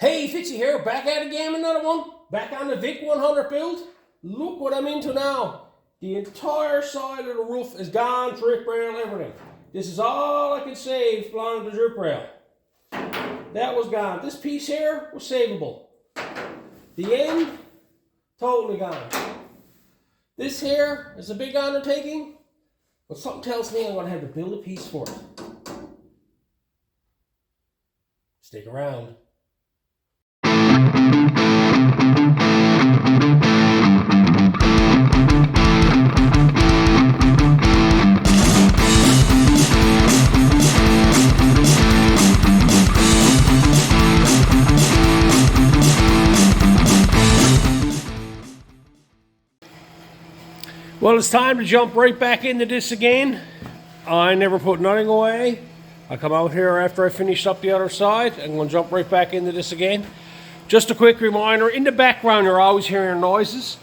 Hey, Fitzy here, back at it again, another one. Back on the VIC100 build. Look what I'm into now. The entire side of the roof is gone, drip rail, everything. This is all I could save along the drip rail. That was gone. This piece here was savable. The end, totally gone. This here is a big undertaking, but something tells me I'm going to have to build a piece for it. Stick around. Well, it's time to jump right back into this again. I never put nothing away. I come out here after I finish up the other side. I'm going to jump right back into this again. Just a quick reminder, in the background you're always hearing noises.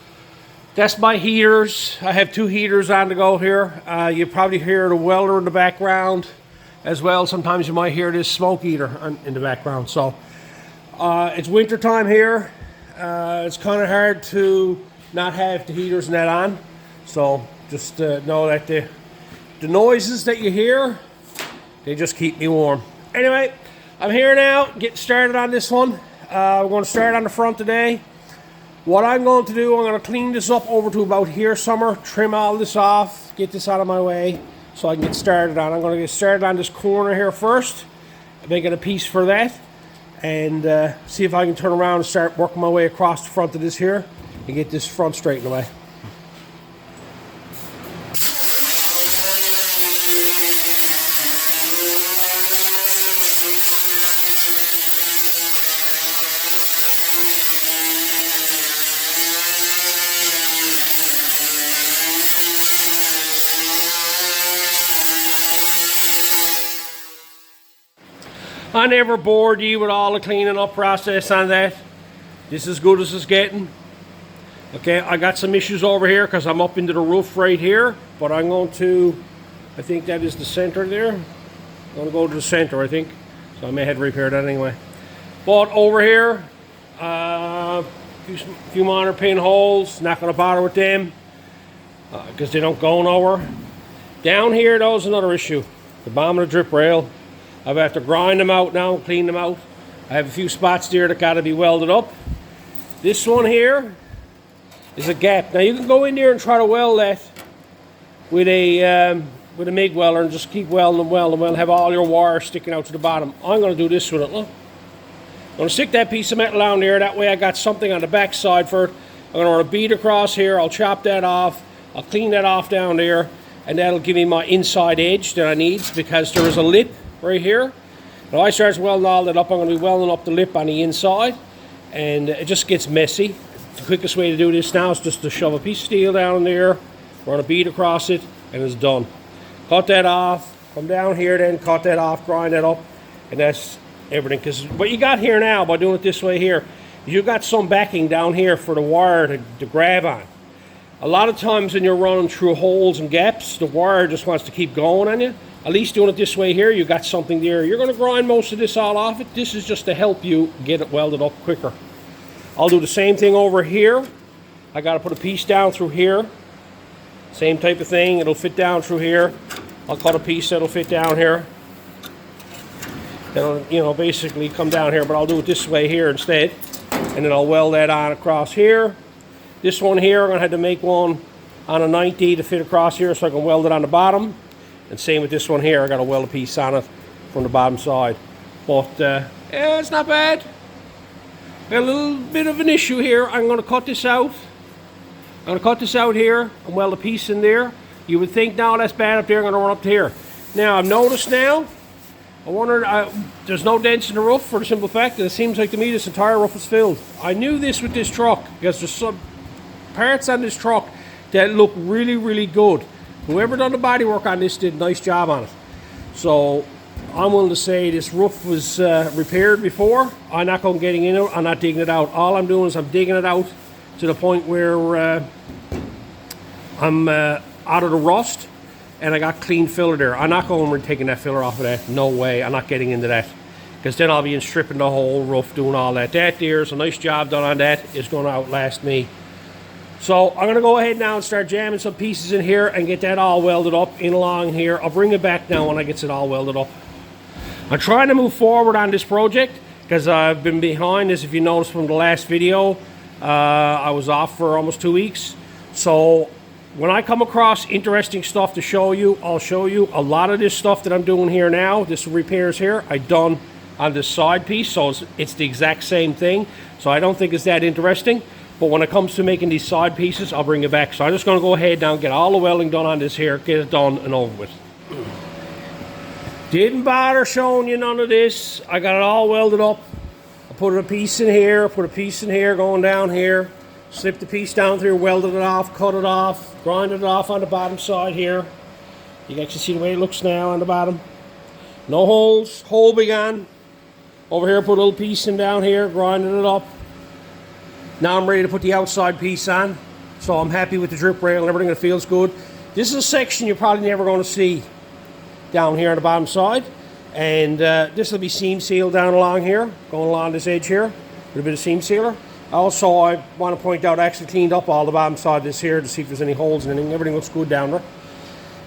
That's my heaters. I have two heaters on the go here. You probably hear the welder in the background as well. Sometimes you might hear this smoke eater in the background. So it's winter time here. It's kind of hard to not have the heaters and that on. So just know that the noises that you hear, they just keep me warm. Anyway, I'm here now, getting started on this one. We're going to start on the front today. What I'm going to do, I'm going to clean this up over to about here somewhere, trim all this off, get this out of my way so I can get started on. I'm going to get started on this corner here first, making a piece for that, and see if I can turn around and start working my way across the front of this here and get this front straightened away. I never bored you with all the cleaning up process on that. This is as good as it's getting. Okay, I got some issues over here because I'm up into the roof right here, but I'm going to, I think that is the center there. I'm going to go to the center, I think. So I may have to repair that anyway. But over here, a few minor pinholes, not going to bother with them because they don't go nowhere. Down here, that was another issue. The bottom of the drip rail. I've had to grind them out now, clean them out. I have a few spots there that got to be welded up. This one here is a gap. Now you can go in there and try to weld that with a MIG welder and just keep welding and welding and have all your wires sticking out to the bottom. I'm going to do this with it. Look. I'm going to stick that piece of metal down there. That way I got something on the back side for it. I'm going to run a bead across here. I'll chop that off. I'll clean that off down there. And that'll give me my inside edge that I need because there is a lip right here. Now I start welding all that up, I'm going to be welding up the lip on the inside, and it just gets messy. The quickest way to do this now is just to shove a piece of steel down there, run a bead across it, and it's done. Cut that off, come down here then, cut that off, grind that up, and that's everything. Because what you got here now, by doing it this way here, is you got some backing down here for the wire to grab on. A lot of times when you're running through holes and gaps, the wire just wants to keep going on you. At least doing it this way here, you got something there. You're going to grind most of this all off it. This is just to help you get it welded up quicker. I'll do the same thing over here. I got to put a piece down through here. Same type of thing. It'll fit down through here. I'll cut a piece that'll fit down here. It'll, you know, basically come down here, but I'll do it this way here instead. And then I'll weld that on across here. This one here, I'm going to have to make one on a 90 to fit across here so I can weld it on the bottom. And same with this one here, I got to weld a piece on it from the bottom side. But, yeah, it's not bad. Got a little bit of an issue here. I'm going to cut this out. I'm going to cut this out here and weld a piece in there. You would think, no, that's bad up there, I'm going to run up to here. Now, I've noticed now, I wonder, there's no dents in the roof for the simple fact that it seems like to me this entire roof is filled. I knew this with this truck because there's some parts on this truck that look really, really good. Whoever done the body work on this did a nice job on it. So I'm willing to say this roof was repaired before. I'm not going getting in it. I'm not digging it out. All I'm doing is I'm digging it out to the point where I'm out of the rust and I got clean filler there. I'm not going and taking that filler off of that. No way. I'm not getting into that. because then I'll be in stripping the whole roof, doing all that. That there's a nice job done on that. It's going to outlast me. So I'm going to go ahead now and start jamming some pieces in here and get that all welded up in along here. I'll bring it back now when I get it all welded up. I'm trying to move forward on this project because I've been behind, as if you noticed from the last video. I was off for almost 2 weeks. So when I come across interesting stuff to show you, I'll show you. A lot of this stuff that I'm doing here now, this repairs here, I done on this side piece, so it's the exact same thing. So I don't think it's that interesting. But when it comes to making these side pieces, I'll bring it back. So I'm just going to go ahead now and get all the welding done on this here, get it done and over with. Didn't bother showing you none of this. I got it all welded up. I put a piece in here, put a piece in here, going down here. Slipped the piece down through, welded it off, cut it off, grinded it off on the bottom side here. You can actually see the way it looks now on the bottom. No holes, hole began. Over here, put a little piece in down here, grinded it up. Now I'm ready to put the outside piece on. So I'm happy with the drip rail and everything. It feels good. This is a section you're probably never going to see down here on the bottom side. And this will be seam sealed down along here, going along this edge here. With a bit of seam sealer. Also, I want to point out I actually cleaned up all the bottom side of this here to see if there's any holes in anything. Everything looks good down there.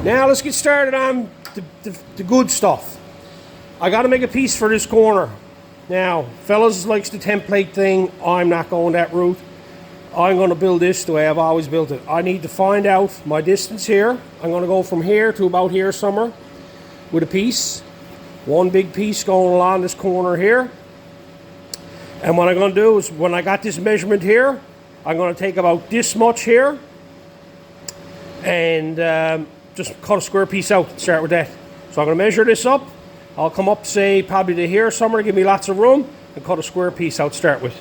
Now let's get started on the good stuff. I got to make a piece for this corner. Now, fellas likes the template thing. I'm not going that route. I'm going to build this the way I've always built it. I need to find out my distance here. I'm going to go from here to about here somewhere with a piece. One big piece going along this corner here. And what I'm going to do is, when I got this measurement here, I'm going to take about this much here and just cut a square piece out. Start with that. So I'm going to measure this up. I'll come up, say, probably to here somewhere, give me lots of room, and cut a square piece out to start with.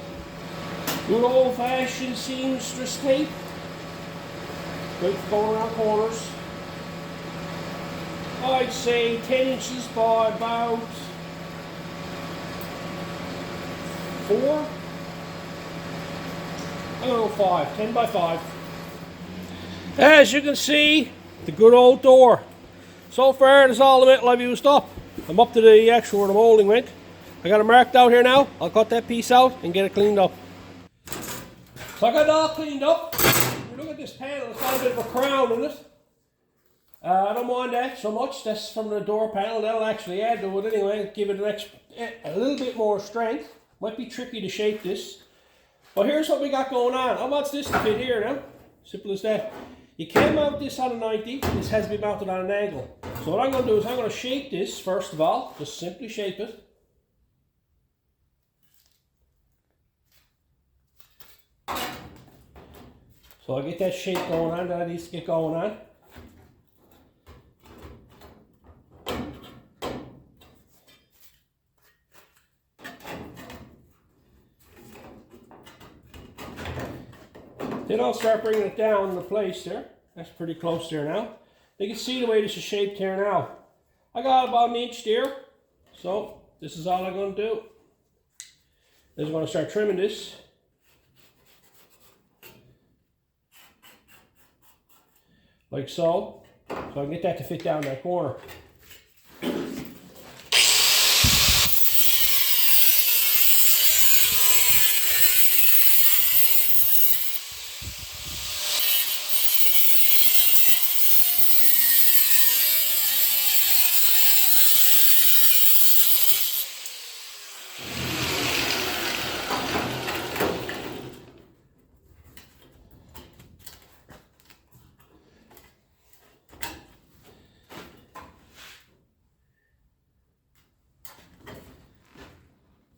Good old-fashioned seamstress tape. Great for going around corners. I'd say 10 inches by about 4. I'm going to go 5. 10 by 5. As you can see, the good old door. So far, that's all the metal I've used up. I'm up to the actual where the molding went. I got it marked out here now. I'll cut that piece out and get it cleaned up. So I got it all cleaned up. Look at this panel. It's got a bit of a crown in it. I don't mind that so much. That's from the door panel. That'll actually add to it anyway. Give it a little bit more strength. Might be tricky to shape this. But here's what we got going on. I want this to fit here now. Simple as that. You can mount this on a 90. This has to be mounted on an angle. So what I'm going to do is I'm going to shape this first of all. Just simply shape it. So I get that shape going on. That needs to get going on. Then I'll start bringing it down into place there. That's pretty close there now. You can see the way this is shaped here now. I got about an inch there. So this is all I'm going to do. Then I'm going to start trimming this. Like so. So I can get that to fit down that corner.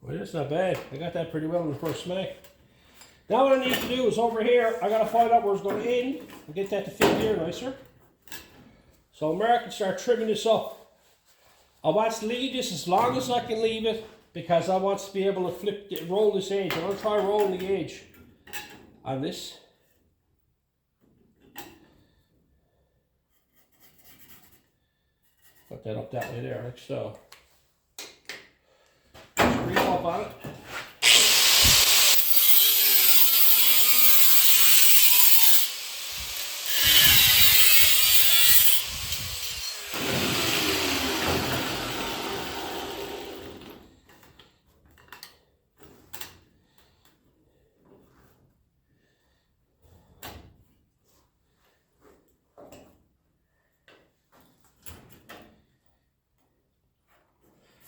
Well, that's not bad. I got that pretty well in the first smack. Now what I need to do is over here, I got to find out where it's going to end and get that to fit here nicer. So I'm can start trimming this up. I want to leave this as long as I can leave it because I want to be able to roll this edge. I'm going to try rolling the edge on this. Put that up that way there, like so. Creep up on it.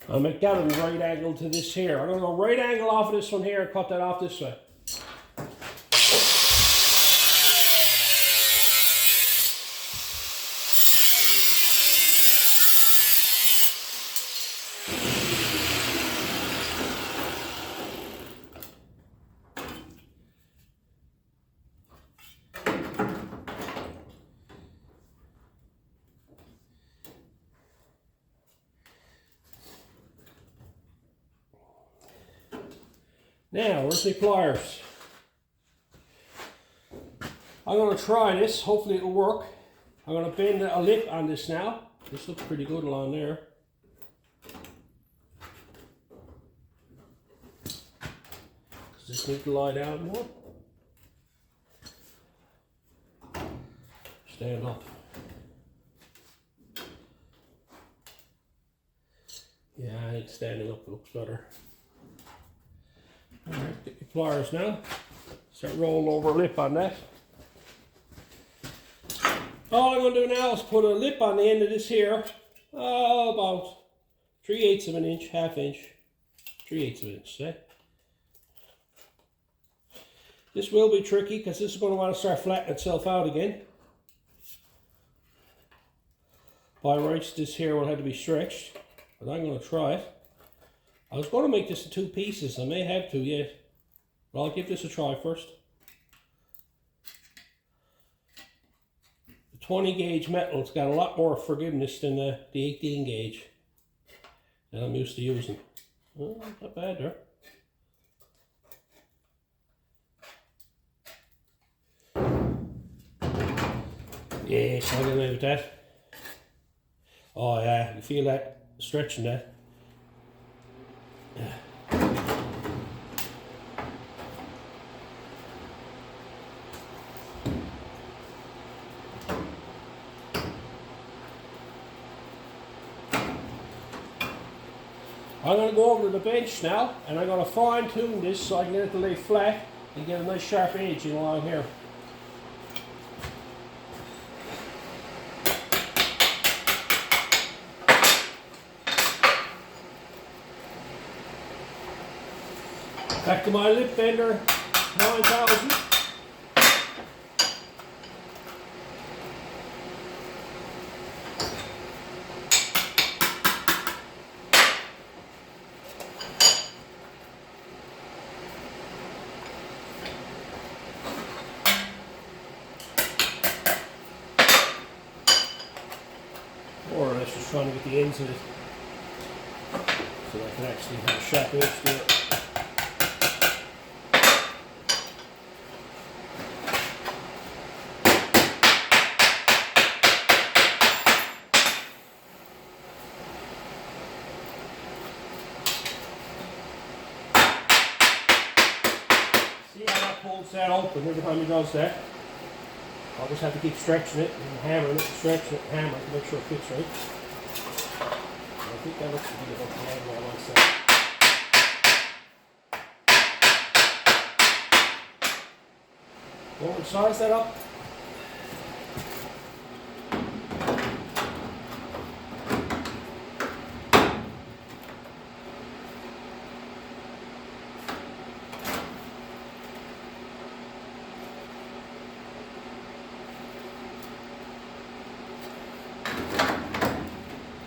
I'll make that a right angle to this here. I'm going to go right angle off of this one here and cut that off this way. Now, where's the pliers? I'm going to try this. Hopefully it'll work. I'm going to bend a lip on this now. This looks pretty good along there. Does this need to lie down more? Stand up. Yeah, I think standing up looks better. Alright, get your pliers now. Start rolling over a lip on that. All I'm going to do now is put a lip on the end of this here. About 3/8 of an inch, half inch, 3/8 of an inch, see? This will be tricky because this is going to want to start flattening itself out again. By rights, this here will have to be stretched, but I'm going to try it. I was going to make this in 2 pieces. I may have to yet, but I'll give this a try first. The 20 gauge metal's got a lot more forgiveness than the 18 gauge that I'm used to using. Well, not bad there. Yes, I'm going to leave it at that. Oh yeah, you feel that stretching that. I'm going to go over to the bench now and I'm going to fine tune this so I can get it to lay flat and get a nice sharp edge along here. Back to my lip bender 9000. More or less just trying to get the ends of it so I can actually have a sharp edge to it. Pulls that open every time he does that. I'll just have to keep stretching it and hammering it, stretching it and hammering it to make sure it fits right. And I think that looks to be about the angle I want to set. Go and size that up.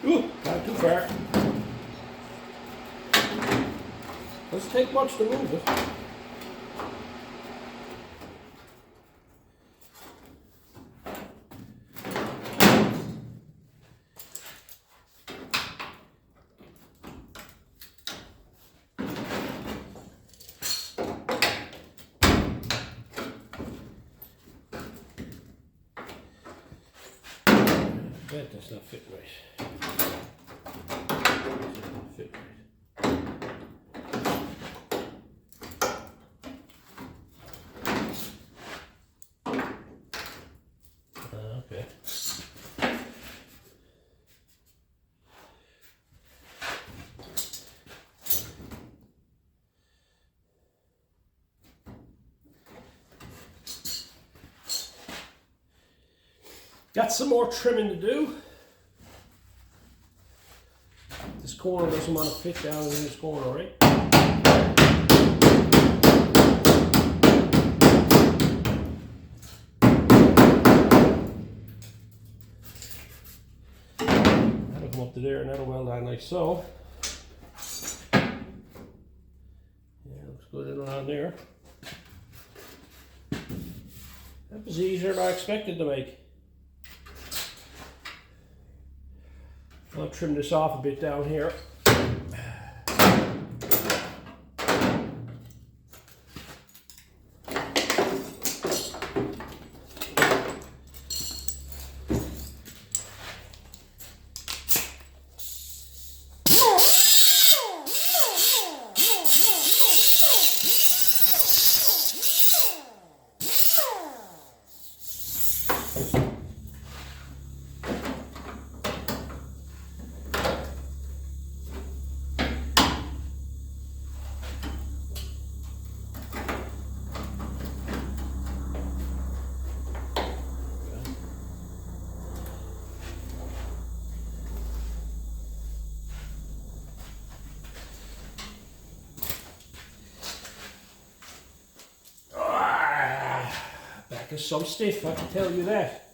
Ooh, not too far. Doesn't take much to move it. That does not fit right. Fit right. Okay. Got some more trimming to do. This corner doesn't want to fit down in this corner, right? That'll come up to there and that'll weld on like so. Yeah, looks good in around there. That was easier than I expected to make. I'll trim this off a bit down here. Back is so stiff, I can tell you that.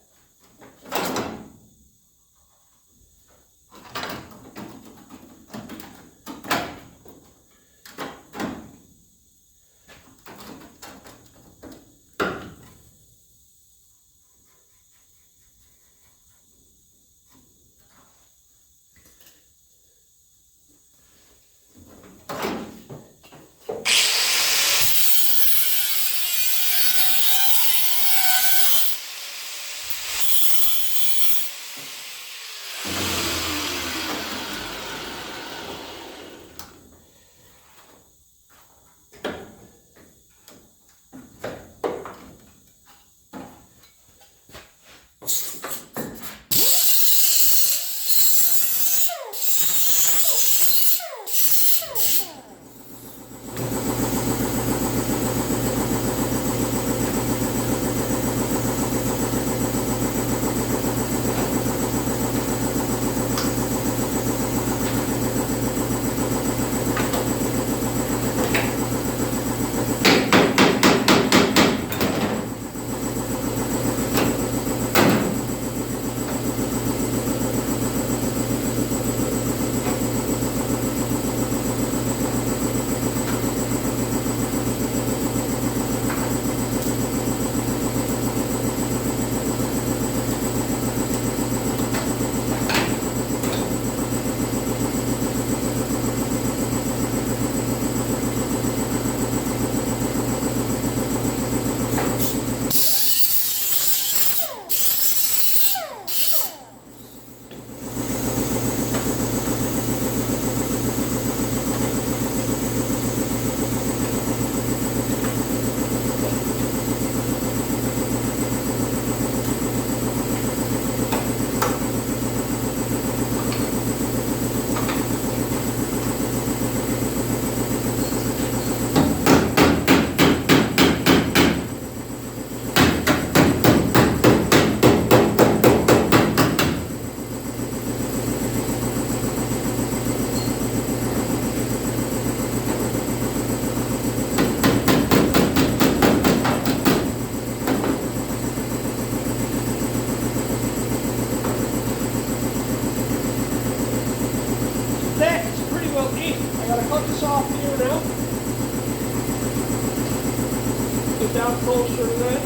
Down closer to that.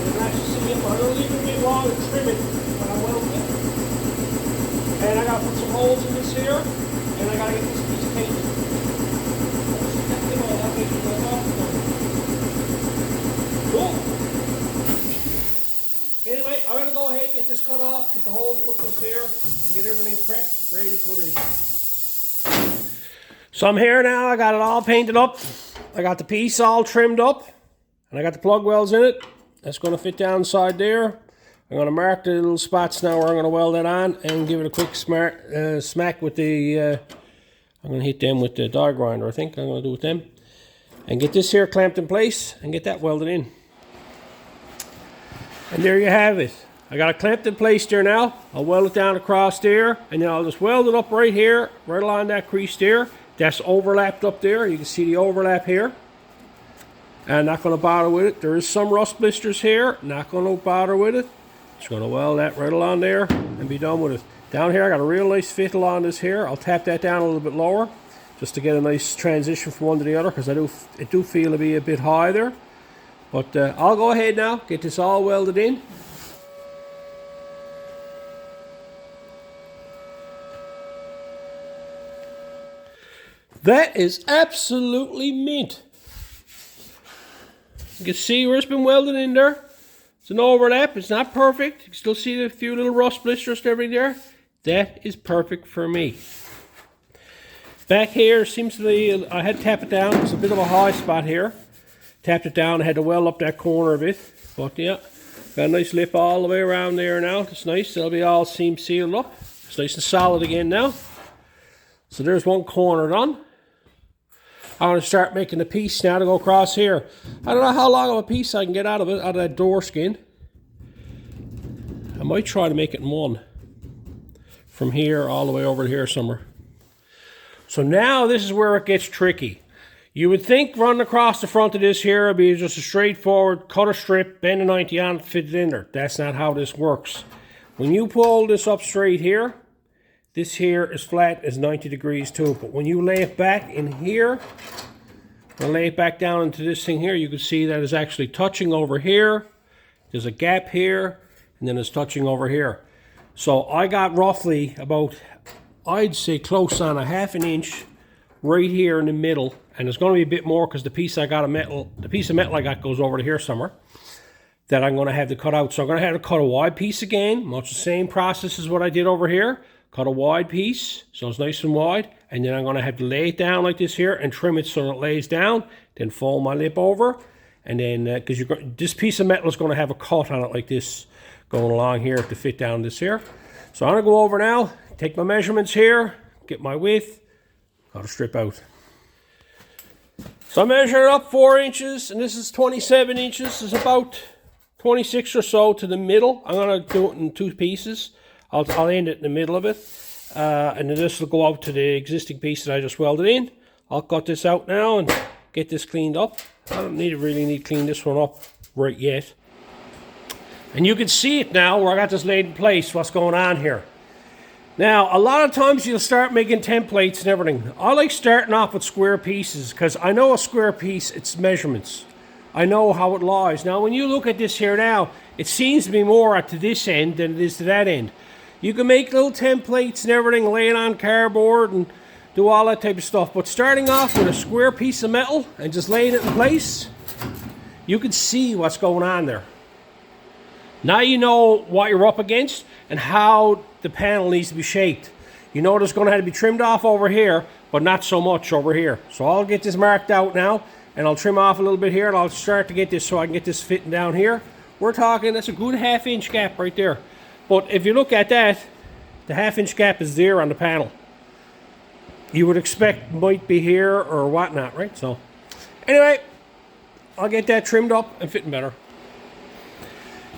And I should see it. I'm going to leave it a bit long and trim it when I weld it. And I got to put some holes in this here. And I got to get this piece painted. Cool. Anyway, I'm going to go ahead and get this cut off, get the holes put in this here, and get everything prepped, ready to put in. So I'm here now. I got it all painted up. I got the piece all trimmed up, and I got the plug welds in it. That's going to fit down inside there. I'm going to mark the little spots now where I'm going to weld it on and give it a quick smack with the, I'm going to hit them with the die grinder, I think I'm going to do with them. And get this here clamped in place and get that welded in. And there you have it. I got it clamped in place there now. I'll weld it down across there, and then I'll just weld it up right here, right along that crease there. That's overlapped up there. You can see the overlap here. And not going to bother with it. There is some rust blisters here. Not going to bother with it. Just going to weld that right along there and be done with it. Down here I got a real nice fit along this here. I'll tap that down a little bit lower just to get a nice transition from one to the other, because I do feel to be a bit high there. But I'll go ahead now, get this all welded in. That is absolutely mint. You can see where it's been welded in there. It's an overlap. It's not perfect. You can still see a few little rust blisters and everything there. That is perfect for me. Back here seems to be, I had to tap it down. It's a bit of a high spot here. Tapped it down. I had to weld up that corner a bit. But yeah, got a nice lip all the way around there now. It's nice. That'll be all seam sealed up. It's nice and solid again now. So there's one corner done. I'm going to start making a piece now to go across here. I don't know how long of a piece I can get out of it, out of that door skin. I might try to make it in one. From here all the way over to here somewhere. So now this is where it gets tricky. You would think running across the front of this here would be just a straightforward cut a strip, bend a 90 on it, fit it in there. That's not how this works. When you pull this up straight here, this here is flat as 90 degrees too. But when you lay it back in here, and lay it back down into this thing here, you can see that it's actually touching over here. There's a gap here, and then it's touching over here. So I got roughly about, I'd say close on a ½ an inch right here in the middle. And it's going to be a bit more because the piece of metal I got goes over to here somewhere that I'm going to have to cut out. So I'm going to have to cut a wide piece again. Much the same process as what I did over here. Cut a wide piece so it's nice and wide, and then I'm going to have to lay it down like this here and trim it so it lays down, then fold my lip over, and then because this piece of metal is going to have a cut on it like this going along here to fit down this here. So I'm going to go over now, take my measurements here, get my width, got to strip out. So I measured it up 4 inches, and this is 27 inches. It's about 26 or so to the middle. I'm going to do it in 2 pieces. I'll end it in the middle of it, and then this will go out to the existing piece that I just welded in. I'll cut this out now and get this cleaned up. I don't really need to clean this one up right yet. And you can see it now where I got this laid in place, what's going on here. Now, a lot of times you'll start making templates and everything. I like starting off with square pieces because I know a square piece, it's measurements. I know how it lies. Now, when you look at this here now, it seems to be more at to this end than it is to that end. You can make little templates and everything, lay it on cardboard and do all that type of stuff. But starting off with a square piece of metal and just laying it in place, you can see what's going on there. Now you know what you're up against and how the panel needs to be shaped. You know there's going to have to be trimmed off over here, but not so much over here. So I'll get this marked out now, and I'll trim off a little bit here, and I'll start to get this so I can get this fitting down here. We're talking, that's a good ½ inch gap right there. But if you look at that, the ½ inch gap is there on the panel. You would expect might be here or whatnot, right? So anyway, I'll get that trimmed up and fitting better.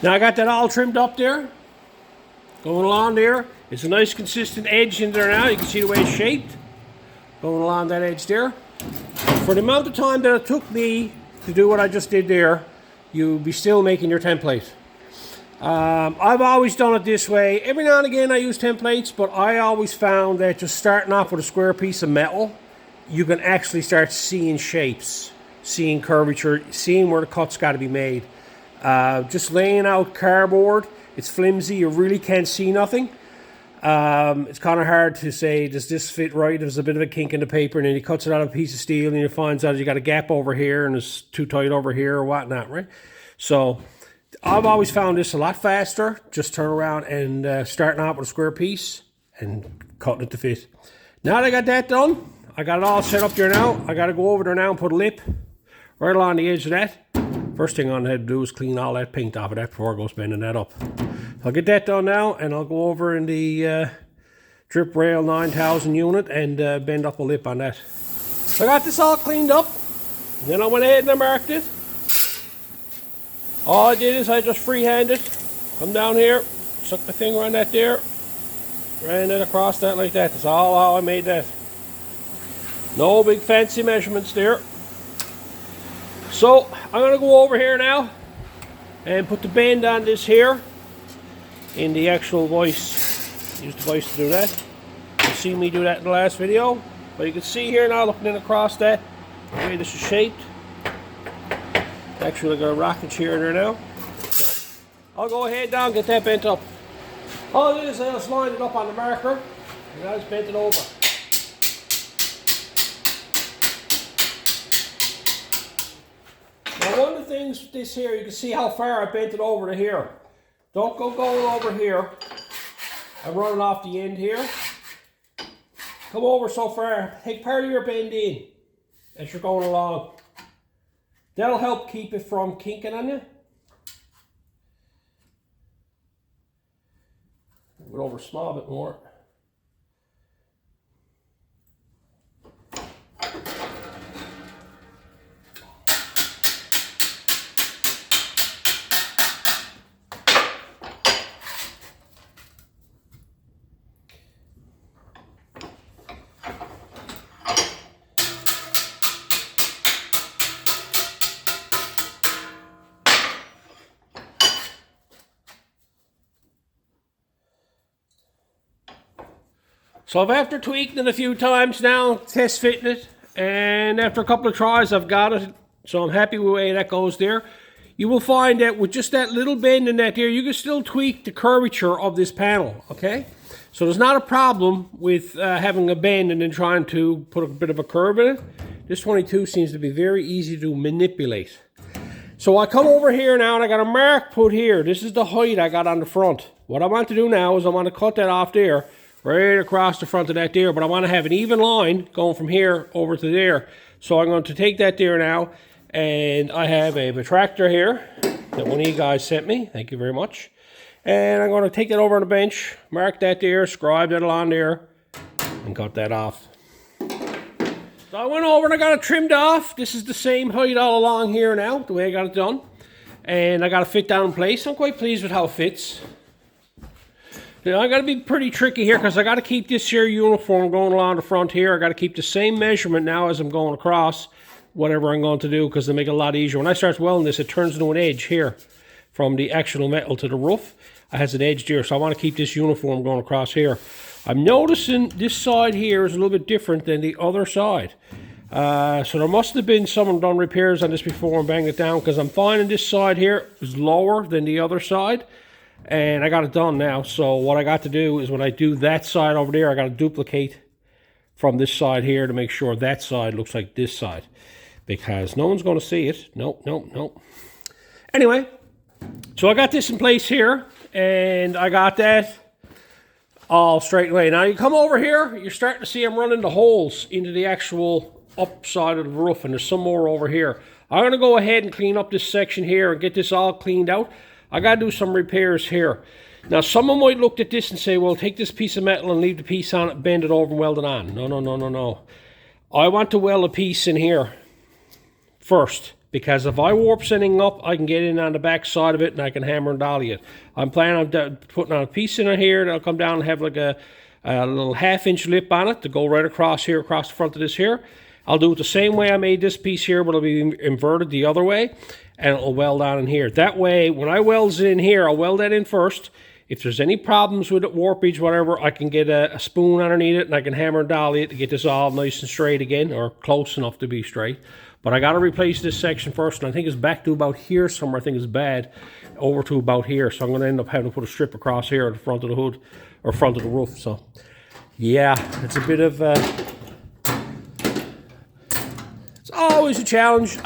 Now I got that all trimmed up there. Going along there. It's a nice consistent edge in there now. You can see the way it's shaped. Going along that edge there. For the amount of time that it took me to do what I just did there, you'll be still making your template. I've always done it this way. Every now and again I use templates, but I always found that just starting off with a square piece of metal, you can actually start seeing shapes, seeing curvature, seeing where the cut's got to be made. Just laying out cardboard, it's flimsy, you really can't see nothing. It's kind of hard to say, does this fit right? There's a bit of a kink in the paper, and then he cuts it out of a piece of steel, and he finds out you got a gap over here, and it's too tight over here, or whatnot, right? So I've always found this a lot faster. Just turn around and starting out with a square piece and cutting it to fit. Now that I got that done, I got it all set up there now. I got to go over there now and put a lip right along the edge of that. First thing I'm going to do is clean all that paint off of that before I go bending that up. I'll get that done now, and I'll go over in the Drip Rail 9000 unit and bend up a lip on that. So I got this all cleaned up. Then I went ahead and I marked it. All I did is I just freehanded Come down here, suck my finger on that there, ran it across that like that. That's all how I made that. No big fancy measurements there. So I'm going to go over here now and put the bend on this here in the actual vise. Use the vise to do that. You see me do that in the last video, but you can see here now looking in across that the way this is shaped. Actually got a rocket chair there now. So I'll go ahead now and get that bent up. All it is, I just lined it up on the marker and I just bent it over. Now one of the things with this here, you can see how far I bent it over to here. Don't go going over here. I'm running off the end here. Come over so far, take part of your bend in as you're going along. That'll help keep it from kinking on you. Move it over a small bit more. So I've after tweaking it a few times now, test fitting it, and after a couple of tries I've got it, so I'm happy with the way that goes there. You will find that with just that little bend in that there, you can still tweak the curvature of this panel, okay? So there's not a problem with having a bend and then trying to put a bit of a curve in it. This 22 seems to be very easy to manipulate. So I come over here now and I got a mark put here. This is the height I got on the front. What I want to do now is I want to cut that off there, right across the front of that there, but I want to have an even line going from here over to there. So I'm going to take that there now, and I have a protractor here that one of you guys sent me. Thank you very much. And I'm going to take that over on the bench, mark that there, scribe that along there, and cut that off. So I went over and I got it trimmed off. This is the same height all along here now, the way I got it done. And I got it fit down in place. I'm quite pleased with how it fits. Now, I got to be pretty tricky here because I got to keep this here uniform going along the front here. I got to keep the same measurement now as I'm going across whatever I'm going to do, because they make it a lot easier. When I start welding this, it turns into an edge here from the actual metal to the roof. It has an edge here, so I want to keep this uniform going across here. I'm noticing this side here is a little bit different than the other side. So there must have been someone done repairs on this before and banged it down, because I'm finding this side here is lower than the other side. And I got it done now, so what I got to do is when I do that side over there, I got to duplicate from this side here to make sure that side looks like this side, because no one's going to see it. Nope, nope, nope. Anyway, so I got this in place here, and I got that all straight away. Now you come over here, you're starting to see I'm running the holes into the actual upside of the roof, and there's some more over here. I'm going to go ahead and clean up this section here and get this all cleaned out. I got to do some repairs here. Now, someone might look at this and say, well, take this piece of metal and leave the piece on it, bend it over and weld it on. No, no, no, no, no. I want to weld a piece in here first, because if I warp anything up, I can get in on the back side of it and I can hammer and dolly it. I'm planning on putting on a piece in here that'll come down and have like a little 1/2-inch lip on it to go right across here, across the front of this here. I'll do it the same way I made this piece here, but it'll be inverted the other way, and it'll weld on in here. That way, when I weld it in here, I'll weld that in first. If there's any problems with it, warpage, whatever, I can get a spoon underneath it, and I can hammer and dolly it to get this all nice and straight again, or close enough to be straight. But I got to replace this section first, and I think it's back to about here somewhere. I think it's bad, over to about here. So I'm going to end up having to put a strip across here at the front of the hood, or front of the roof. So, yeah, it's a bit of... it's always a challenge,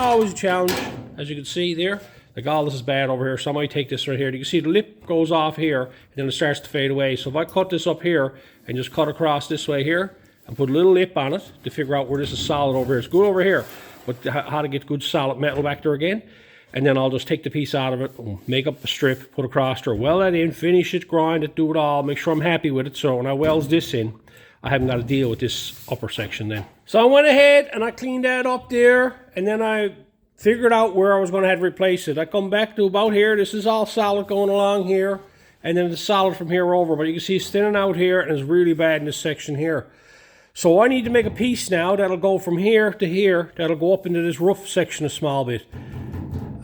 as you can see there. Like, all this is bad over here, so I might take this right here. You can see the lip goes off here, and then it starts to fade away. So if I cut this up here, and just cut across this way here, and put a little lip on it to figure out where this is solid over here. It's good over here, but how to get good solid metal back there again. And then I'll just take the piece out of it, make up the strip, put across there, weld that in, finish it, grind it, do it all, make sure I'm happy with it. So when I weld this in, I haven't got to deal with this upper section then. So I went ahead and I cleaned that up there, and then I figured out where I was going to have to replace it. I come back to about here. This is all solid going along here. And then it's solid from here over. But you can see it's thinning out here and it's really bad in this section here. So I need to make a piece now that'll go from here to here. That'll go up into this roof section a small bit.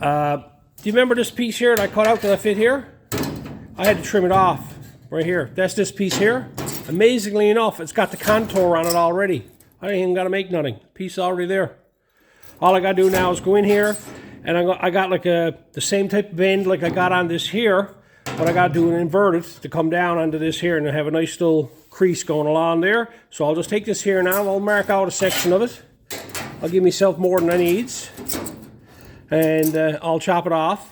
Do you remember this piece here that I cut out that I fit here? I had to trim it off right here. That's this piece here. Amazingly enough, it's got the contour on it already. I ain't even got to make nothing. Piece already there. All I got to do now is go in here, and I got like the same type of bend like I got on this here, but I got to do an inverted to come down onto this here and have a nice little crease going along there. So I'll just take this here now. I'll mark out a section of it. I'll give myself more than I needs, and I'll chop it off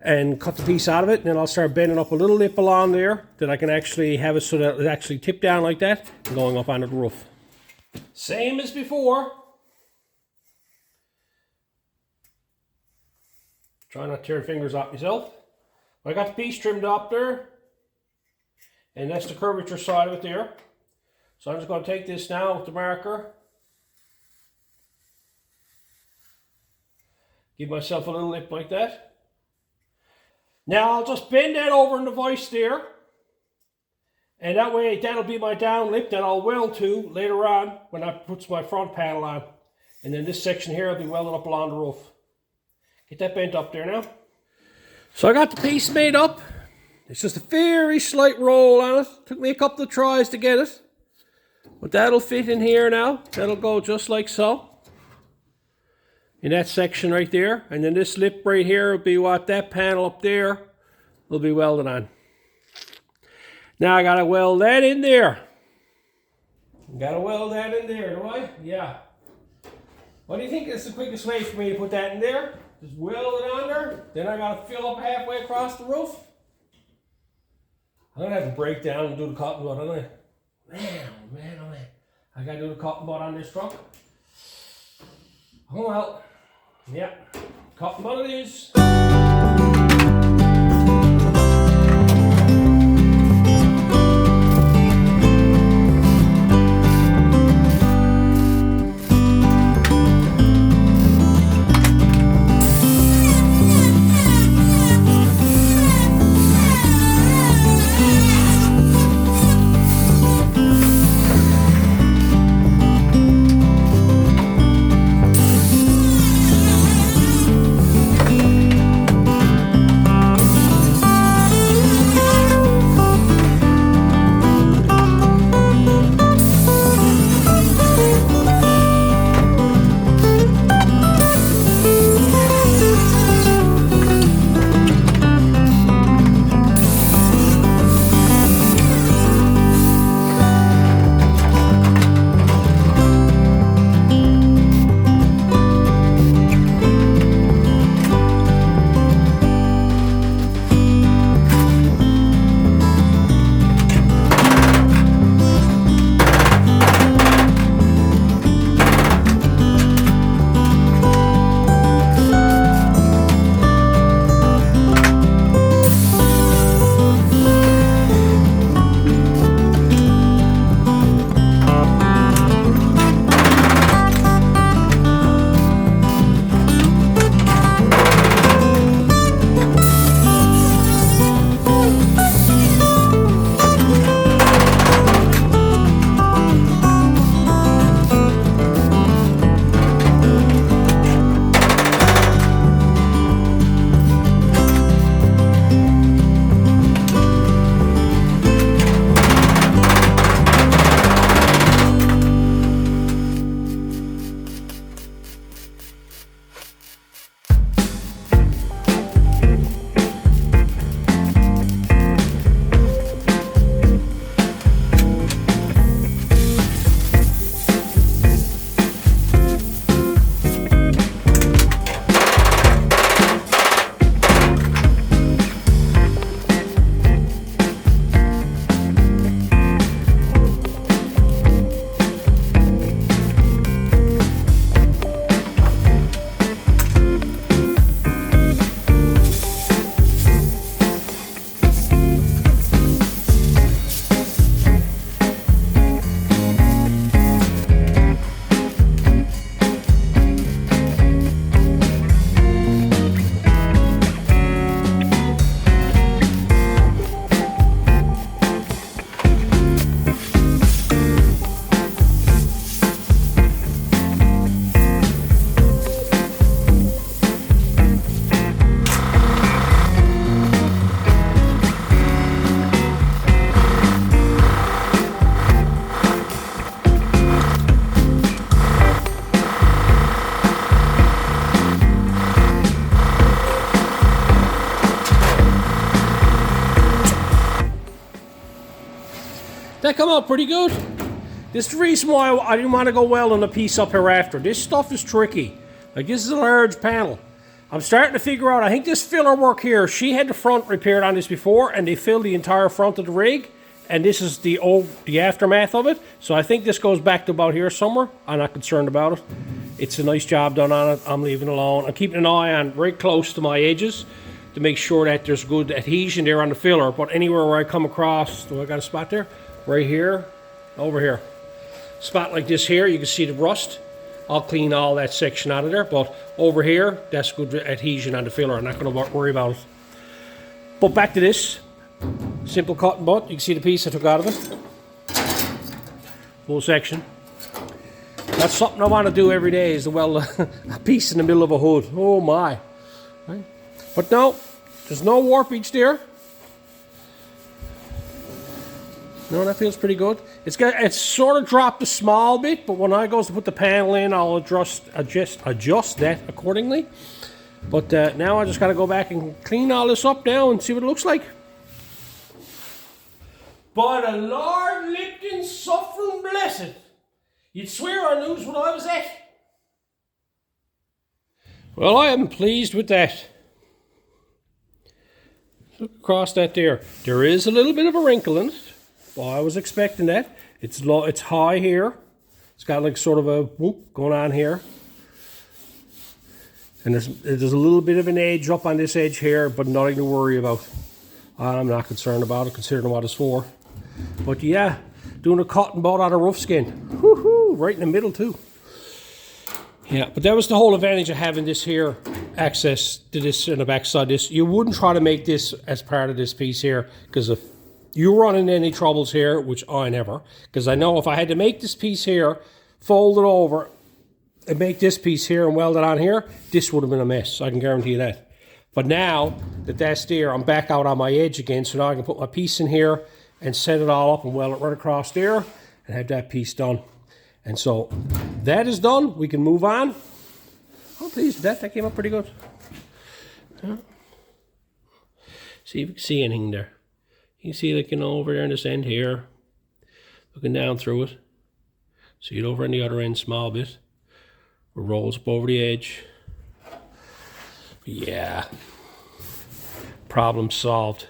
and cut the piece out of it, and then I'll start bending up a little lip along there that I can actually have it so that it actually tip down like that and going up onto the roof. Same as before. Try not to tear fingers off myself. I got the piece trimmed up there, and that's the curvature side of it there. So I'm just going to take this now with the marker. Give myself a little lip like that. Now I'll just bend that over in the vise there, and that way that'll be my down lip that I'll weld to later on when I put my front panel on. And then this section here will be welded up along the roof. Get that bent up there now. So I got the piece made up. It's just a very slight roll on it. Took me a couple of tries to get it. But that'll fit in here now. That'll go just like so. In that section right there. And then this lip right here will be what that panel up there will be welded on. Now I gotta weld that in there. Gotta weld that in there, do I? Yeah. What do you think is the quickest way for me to put that in there? Just weld it on there. Then I gotta fill up halfway across the roof. I'm gonna have to break down and do the cotton bud, don't I? Man, oh man, oh man. I gotta do the cotton bud on this truck. Oh well. Yeah. Cotton bud it is. that come out pretty good. This is the reason why I didn't want to go weld on the piece up here after. This stuff is tricky. Like, this is a large panel. I'm starting to figure out, I think this filler work here, she had the front repaired on this before, and they filled the entire front of the rig, and this is the aftermath of it. So I think this goes back to about here somewhere. I'm not concerned about it. It's a nice job done on it. I'm leaving it alone. I'm keeping an eye on very close to my edges to make sure that there's good adhesion there on the filler. But anywhere where I come across, do I got a spot there? Right here, over here. Spot like this here, you can see the rust. I'll clean all that section out of there, but over here, that's good adhesion on the filler. I'm not going to worry about it. But back to this. Simple cut and butt. You can see the piece I took out of it. Full section. That's something I want to do every day, is to weld a piece in the middle of a hood. Oh my. Right. But no, there's no warpage there. No, that feels pretty good. It's sort of dropped a small bit, but when I goes to put the panel in, I'll adjust that accordingly. But now I just got to go back and clean all this up now and see what it looks like. By the Lord Lipton suffering blessed, you'd swear I knew what I was at. Well, I am pleased with that. Look across that there. There is a little bit of a wrinkle in it. Well, I was expecting that. It's low, it's high here. It's got like sort of a whoop going on here. And there's a little bit of an edge up on this edge here, but nothing to worry about. I'm not concerned about it, considering what it's for. But yeah, doing a cotton bud out of rough skin. Woohoo! Right in the middle too. Yeah, but that was the whole advantage of having this here, access to this in the backside. This, you wouldn't try to make this as part of this piece here, because if you run into any troubles here, which I never, because I know if I had to make this piece here, fold it over, and make this piece here and weld it on here, this would have been a mess. I can guarantee you that. But now that that's there, I'm back out on my edge again, so now I can put my piece in here and set it all up and weld it right across there and have that piece done. And so that is done. We can move on. I'm pleased with that. That came up pretty good. Yeah. See if you can see anything there. You can see, like, over there in this end here, looking down through it. See it over on the other end, small bit. It rolls up over the edge. Yeah. Problem solved.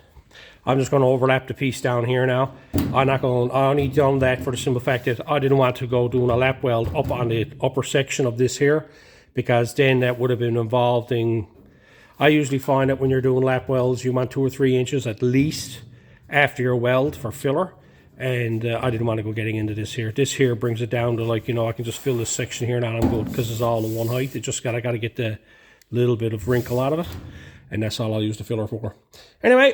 I'm just going to overlap the piece down here now. I only done that for the simple fact that I didn't want to go doing a lap weld up on the upper section of this here, because then that would have been involved in, I usually find that when you're doing lap welds, you want 2 or 3 inches at least after your weld for filler. And I didn't want to go getting into this here. This here brings it down to, like, I can just fill this section here now and I'm good, because it's all in one height. It just I got to get the little bit of wrinkle out of it. And that's all I'll use the filler for. Anyway,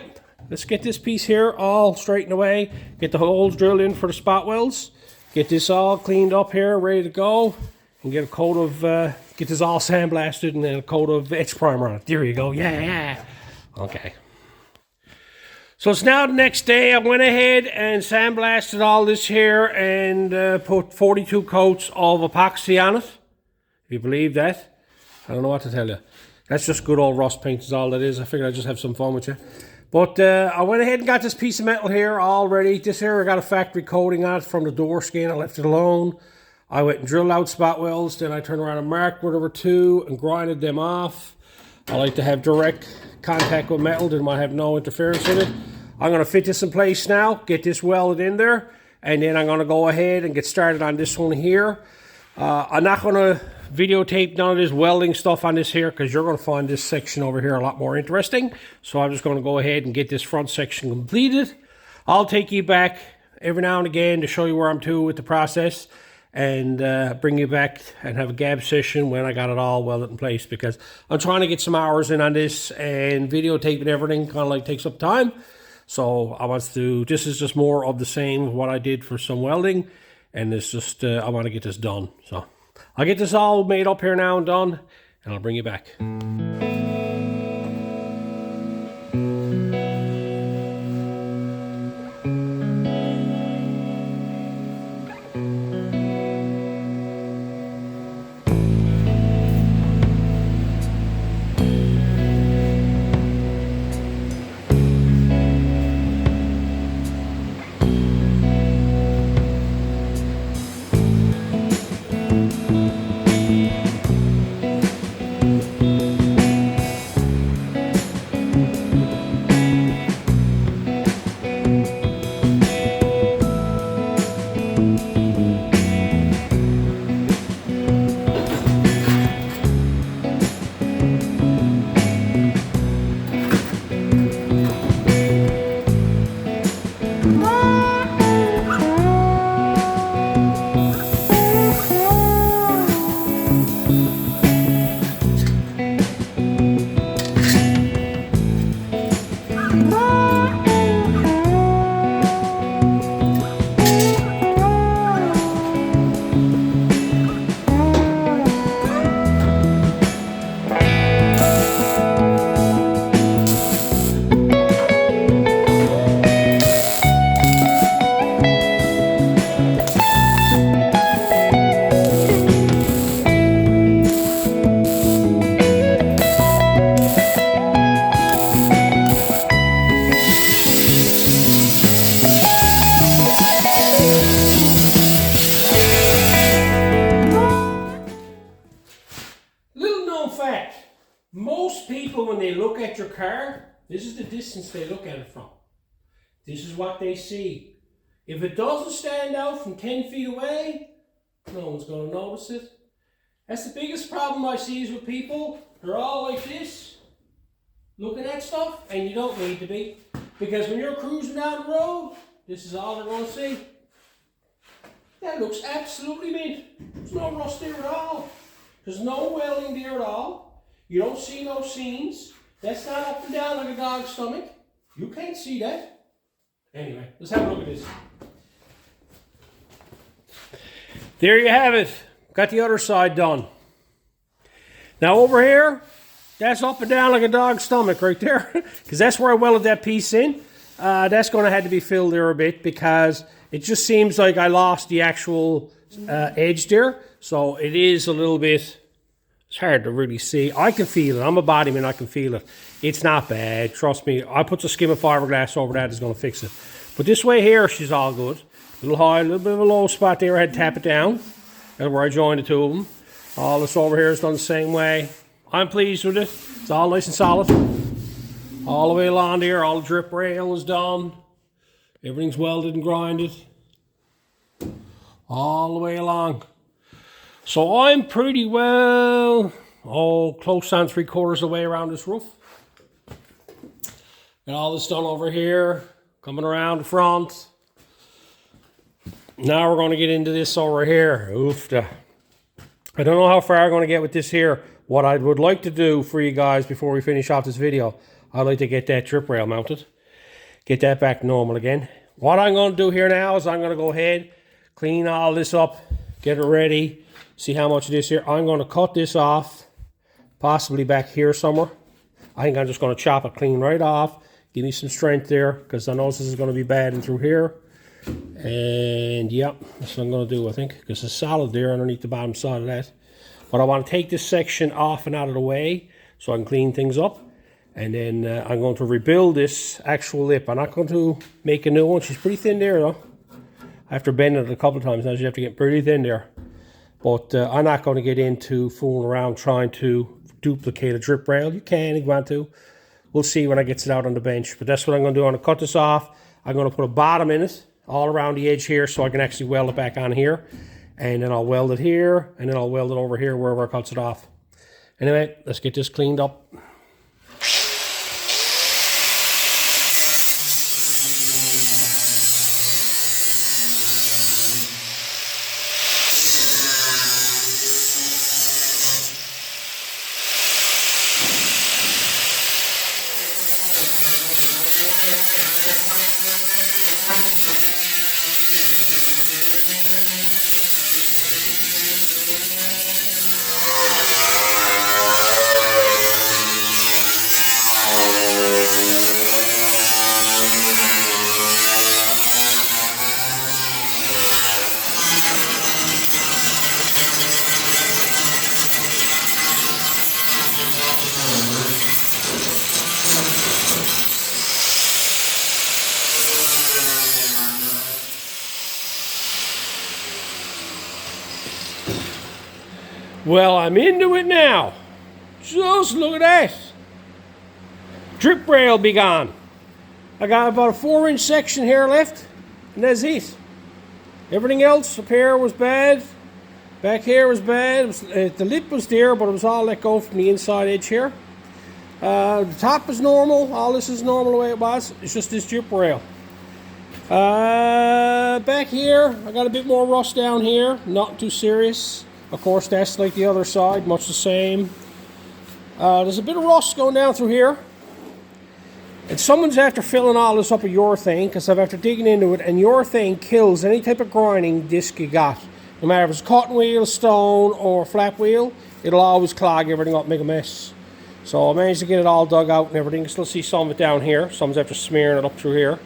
let's get this piece here all straightened away. Get the holes drilled in for the spot welds. Get this all cleaned up here, ready to go. And get a coat of, get this all sandblasted and then a coat of etch primer on it. There you go. Yeah. Okay. So it's now the next day. I went ahead and sandblasted all this here and put 42 coats of epoxy on it. If you believe that. I don't know what to tell you. That's just good old rust paint is all that is. I figured I'd just have some fun with you. But I went ahead and got this piece of metal here all ready. This here I got a factory coating on it from the door skin. I left it alone. I went and drilled out spot welds. Then I turned around and marked whatever 2 and grinded them off. I like to have direct contact with metal. Didn't want to have no interference in it. I'm going to fit this in place now. Get this welded in there. And then I'm going to go ahead and get started on this one here. I'm not going to videotape none of this welding stuff on this here, because you're going to find this section over here a lot more interesting. So I'm just going to go ahead and get this front section completed. I'll take you back every now and again to show you where I'm to with the process, and bring you back and have a gab session when I got it all welded in place, because I'm trying to get some hours in on this, and videotaping everything kind of like takes up time. So I want to, this is just more of the same of what I did for some welding, and it's just, I want to get this done. So I'll get this all made up here now and done, and I'll bring you back. fact. Most people, when they look at your car, this is the distance they look at it from. This is what they see. If it doesn't stand out from 10 feet away, no one's going to notice it. That's the biggest problem I see is with people. They're all like this, looking at stuff, and you don't need to be. Because when you're cruising down the road, this is all they're going to see. That looks absolutely mint. There's no rust there at all. There's no welding there at all. You don't see no seams. That's not up and down like a dog's stomach. You can't see that. Anyway, let's have a look at this. There you have it. Got the other side done. Now over here, that's up and down like a dog's stomach right there. Because that's where I welded that piece in. That's going to have to be filled there a bit because it just seems like I lost the actual edge there. So it is a little bit, it's hard to really see. I can feel it. I'm a bodyman, I can feel it. It's not bad, trust me. I put the skim of fiberglass over that, is going to fix it. But this way here, she's all good. A little high, a little bit of a low spot there. I had to tap it down. That's where I joined the two of them. All this over here is done the same way. I'm pleased with it. It's all nice and solid. All the way along there, all the drip rail is done. Everything's welded and grinded. All the way along. So I'm pretty well, close on 3/4 of the way around this roof. Got all this done over here, coming around the front. Now we're going to get into this over here. Oofda. I don't know how far I'm going to get with this here. What I would like to do for you guys before we finish off this video, I'd like to get that drip rail mounted. Get that back normal again. What I'm going to do here now is I'm going to go ahead, clean all this up, get it ready. See how much of this here. I'm going to cut this off, possibly back here somewhere. I think I'm just going to chop it clean right off. Give me some strength there, because I know this is going to be bad in through here. And yep, that's what I'm going to do, I think, because it's solid there underneath the bottom side of that. But I want to take this section off and out of the way so I can clean things up. And then I'm going to rebuild this actual lip. I'm not going to make a new one. She's pretty thin there, though. After bending it a couple of times, now you have to get pretty thin there. But I'm not going to get into fooling around trying to duplicate a drip rail. You can if you want to. We'll see when I get it out on the bench. But that's what I'm going to do. I'm going to cut this off. I'm going to put a bottom in it all around the edge here so I can actually weld it back on here. And then I'll weld it here. And then I'll weld it over here wherever I cut it off. Anyway, let's get this cleaned up. Well, I'm into it now. Just look at that. Drip rail be gone. I got about a 4-inch section here left, and that's it. Everything else up here was bad. Back here was bad. The lip was there, but it was all let go from the inside edge here. The top is normal. All this is normal the way it was. It's just this drip rail. Back here, I got a bit more rust down here. Not too serious. Of course, that's like the other side, much the same. There's a bit of rust going down through here. And someone's after filling all this up with urethane, because I'm after digging into it, and urethane kills any type of grinding disc you got. No matter if it's cotton wheel, stone, or flap wheel, it'll always clog everything up, make a mess. So I managed to get it all dug out and everything. You still see some of it down here. Someone's after smearing it up through here.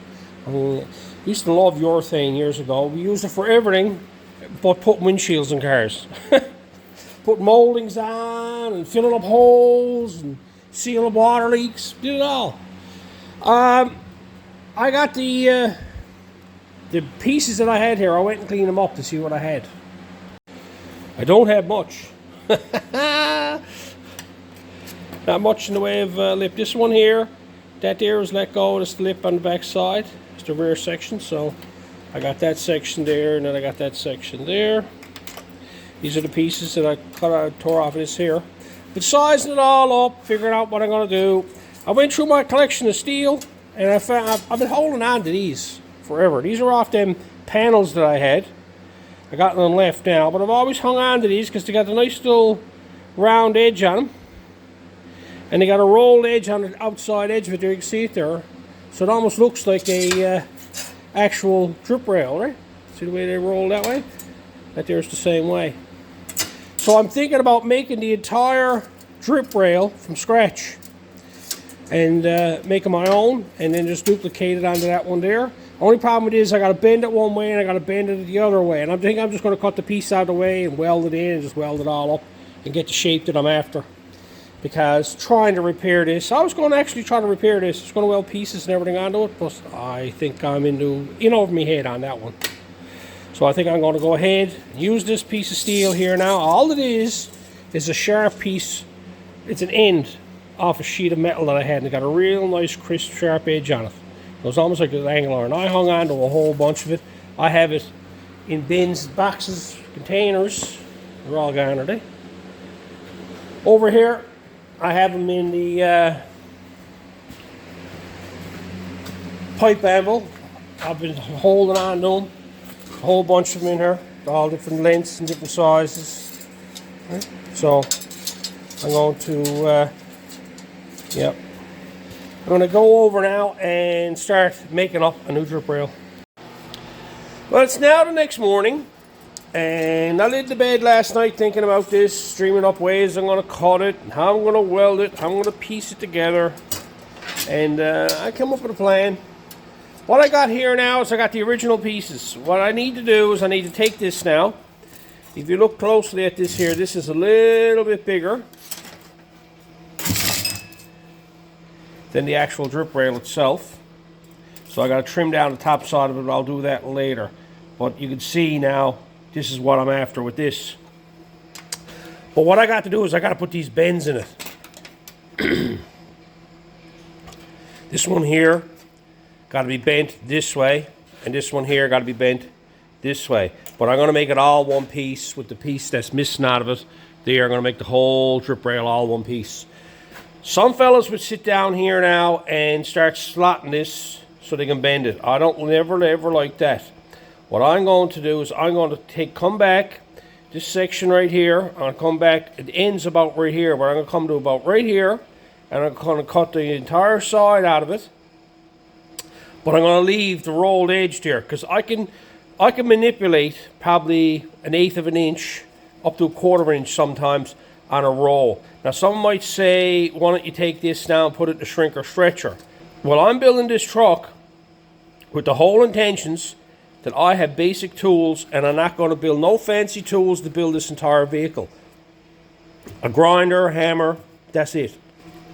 We used to love urethane years ago. We used it for everything but putting windshields in cars. Putting moldings on and filling up holes and sealing water leaks. Did it all. I got the pieces that I had here. I went and cleaned them up to see what I had. I don't have much. Not much in the way of lip. This one here, that there is let go. This lip on the back side. It's the rear section. So I got that section there, and then I got that section there. These are the pieces that I cut out, tore off of this here. But sizing it all up, figuring out what I'm going to do. I went through my collection of steel, and I found I've been holding on to these forever. These are off them panels that I had. I got none left now, but I've always hung on to these because they got a nice little round edge on them. And they got a rolled edge on the outside edge of it there. You can see it there. So it almost looks like a actual drip rail, right? See the way they roll that way? That there's the same way. So I'm thinking about making the entire drip rail from scratch and making my own, and then just duplicate it onto that one there. Only problem is I got to bend it one way and I got to bend it the other way. And I'm thinking I'm just going to cut the piece out of the way and weld it in and just weld it all up and get the shape that I'm after. Because trying to repair this, I was going to actually try to repair this. I was going to weld pieces and everything onto it, but I think I'm in over my head on that one. So I think I'm going to go ahead and use this piece of steel here now. All it is a sharp piece. It's an end off a sheet of metal that I had, and it got a real nice crisp sharp edge on it. It was almost like an angler, and I hung on to a whole bunch of it. I have it in bins, boxes, containers. They're all gone, are they? Over here, I have them in the pipe anvil. I've been holding on to them. A whole bunch of them in here. All different lengths and different sizes. Right. So, I'm going to, yep. I'm going to go over now and start making up a new drip rail. Well, it's now the next morning. And I laid in bed last night thinking about this, dreaming up ways I'm going to cut it, and how I'm going to weld it, how I'm going to piece it together. And I came up with a plan. What I got here now is I got the original pieces. What I need to do is I need to take this now. If you look closely at this here, this is a little bit bigger than the actual drip rail itself. So I got to trim down the top side of it, but I'll do that later. But you can see now, this is what I'm after with this. But what I got to do is I got to put these bends in it. This one here got to be bent this way, and this one here got to be bent this way. But I'm going to make it all one piece with the piece that's missing out of it. There, I'm going to make the whole drip rail all one piece. Some fellas would sit down here now and start slotting this so they can bend it. I don't never ever like that. What I'm going to do is I'm going to come back this section right here. I'm going to come back, it ends about right here, but I'm going to come to about right here, and I'm going to cut the entire side out of it. But I'm going to leave the rolled edge there, because I can manipulate probably 1/8 of an inch up to 1/4 of an inch sometimes on a roll. Now some might say, why don't you take this now and put it in the shrinker stretcher? Well, I'm building this truck with the whole intentions that I have basic tools, and I'm not going to build no fancy tools to build this entire vehicle. A grinder, a hammer, that's it.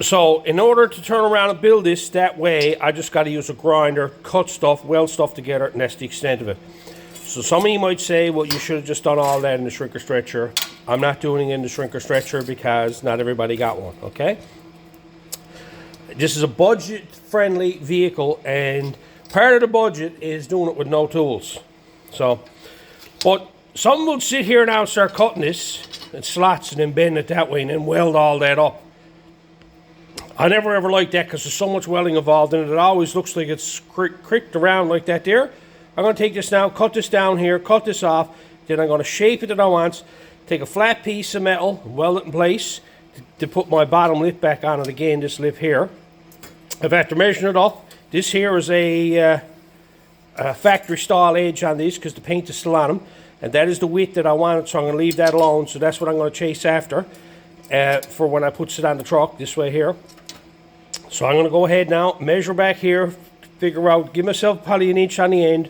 So in order to turn around and build this that way, I just got to use a grinder, cut stuff, weld stuff together, and that's the extent of it. So some of you might say, well, you should have just done all that in the shrinker stretcher. I'm not doing it in the shrinker stretcher because not everybody got one, okay? This is a budget-friendly vehicle, and part of the budget is doing it with no tools. So, but some will sit here now and start cutting this in slots and then bend it that way and then weld all that up. I never ever liked that because there's so much welding involved in it. It always looks like it's cricked around like that there. I'm going to take this now, cut this down here, cut this off. Then I'm going to shape it that I want. Take a flat piece of metal, weld it in place to put my bottom lip back on it again, this lip here. I've had to measure it up. This here is a factory style edge on this because the paint is still on them. And that is the width that I wanted, so I'm going to leave that alone. So that's what I'm going to chase after for when I put it on the truck, this way here. So I'm going to go ahead now, measure back here, figure out, give myself probably 1 inch on the end,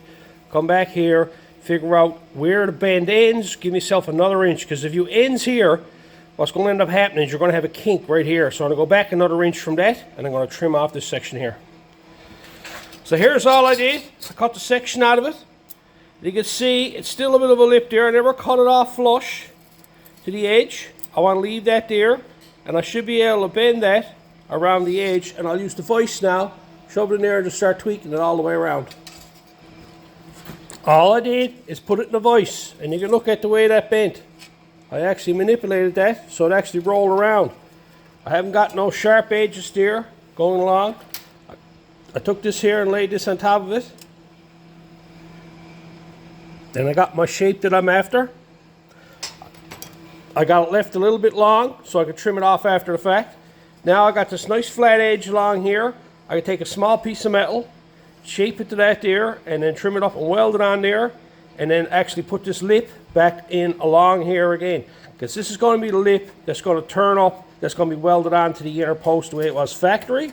come back here, figure out where the bend ends, give myself another inch, because if you ends here, what's going to end up happening is you're going to have a kink right here. So I'm going to go back another inch from that, and I'm going to trim off this section here. So here's all I did. I cut the section out of it. You can see it's still a bit of a lip there. I never cut it off flush to the edge. I want to leave that there. and I should be able to bend that around the edge, and I'll use the vise now, shove it in there and just start tweaking it all the way around. All I did is put it in the vise, and you can look at the way that bent. I actually manipulated that so it actually rolled around. I haven't got no sharp edges there going along. I took this here and laid this on top of it. Then I got my shape that I'm after. I got it left a little bit long so I could trim it off after the fact. Now I got this nice flat edge along here. I can take a small piece of metal, shape it to that there, and then trim it up and weld it on there, and then actually put this lip back in along here again, because this is going to be the lip that's going to turn up, that's going to be welded onto the inner post the way it was factory.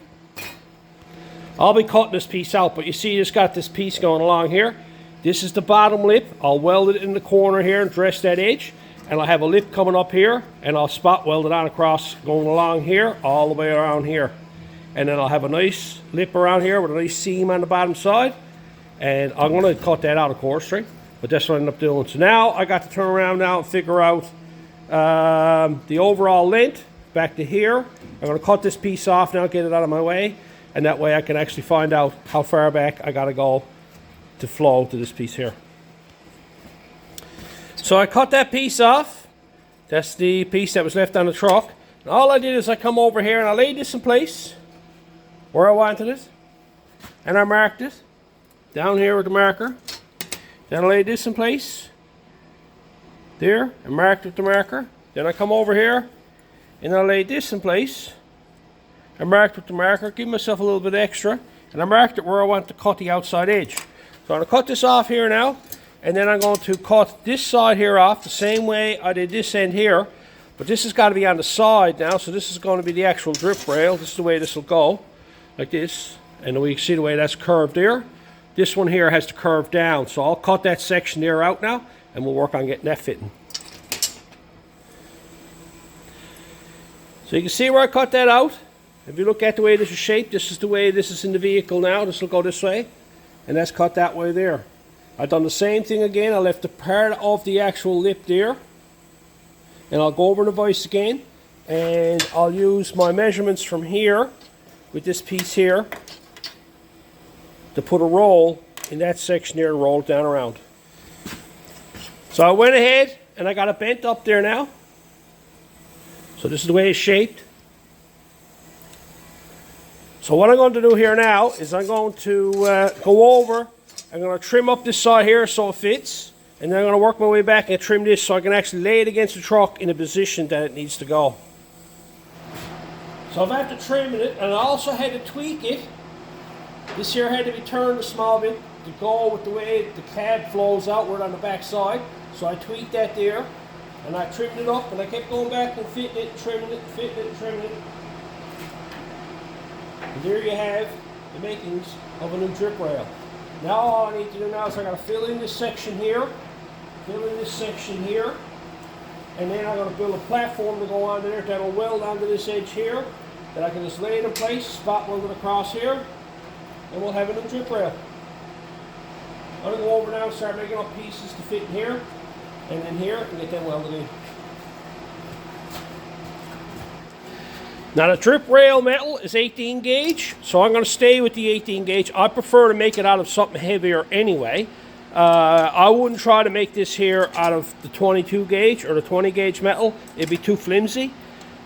I'll be cutting this piece out, but you see it's got this piece going along here. This is the bottom lip. I'll weld it in the corner here and dress that edge, and I'll have a lip coming up here, and I'll spot weld it on across going along here all the way around here, and then I'll have a nice lip around here with a nice seam on the bottom side, and I'm going to cut that out of course, right? But that's what I end up doing. So now I got to turn around now and figure out the overall length back to here. I'm going to cut this piece off now, get it out of my way, and that way I can actually find out how far back I got to go to flow to this piece here. So I cut that piece off. That's the piece that was left on the truck. And all I did is I come over here and I laid this in place where I wanted it, and I marked it down here with the marker. Then I laid this in place there and marked with the marker. Then I come over here and I laid this in place and marked with the marker, give myself a little bit extra, and I marked it where I want to cut the outside edge. So I'm going to cut this off here now, and then I'm going to cut this side here off the same way I did this end here, but this has got to be on the side now, so this is going to be the actual drip rail. This is the way this will go, like this, and we can see the way that's curved there. This one here has to curve down, so I'll cut that section there out now, and we'll work on getting that fitting. So you can see where I cut that out. If you look at the way this is shaped, this is the way this is in the vehicle now. This will go this way, and that's cut that way there. I've done the same thing again. I left the part of the actual lip there, and I'll go over the vise again, and I'll use my measurements from here with this piece here to put a roll in that section there and roll it down around. So I went ahead and I got it bent up there now. So this is the way it's shaped. So what I'm going to do here now is I'm going to go over, I'm going to trim up this side here so it fits, and then I'm going to work my way back and trim this so I can actually lay it against the truck in the position that it needs to go. So I've had to trim it, and I also had to tweak it. This here had to be turned a small bit to go with the way the cab flows outward on the back side. So I tweaked that there, and I trimmed it up, and I kept going back and fitting it, trimming it, fitting it, trimming it. And there you have the makings of a new drip rail. Now all I need to do now is I got to fill in this section here, fill in this section here, and then I'm going to build a platform to go on there that'll weld onto this edge here, that I can just lay it in place, spot weld it across here, and we'll have a new drip rail. I'm going to go over now and start making up pieces to fit in here, and then here, and get them welded in. Now the drip rail metal is 18 gauge, so I'm going to stay with the 18 gauge. I prefer to make it out of something heavier anyway. I wouldn't try to make this here out of the 22 gauge or the 20 gauge metal. It'd be too flimsy.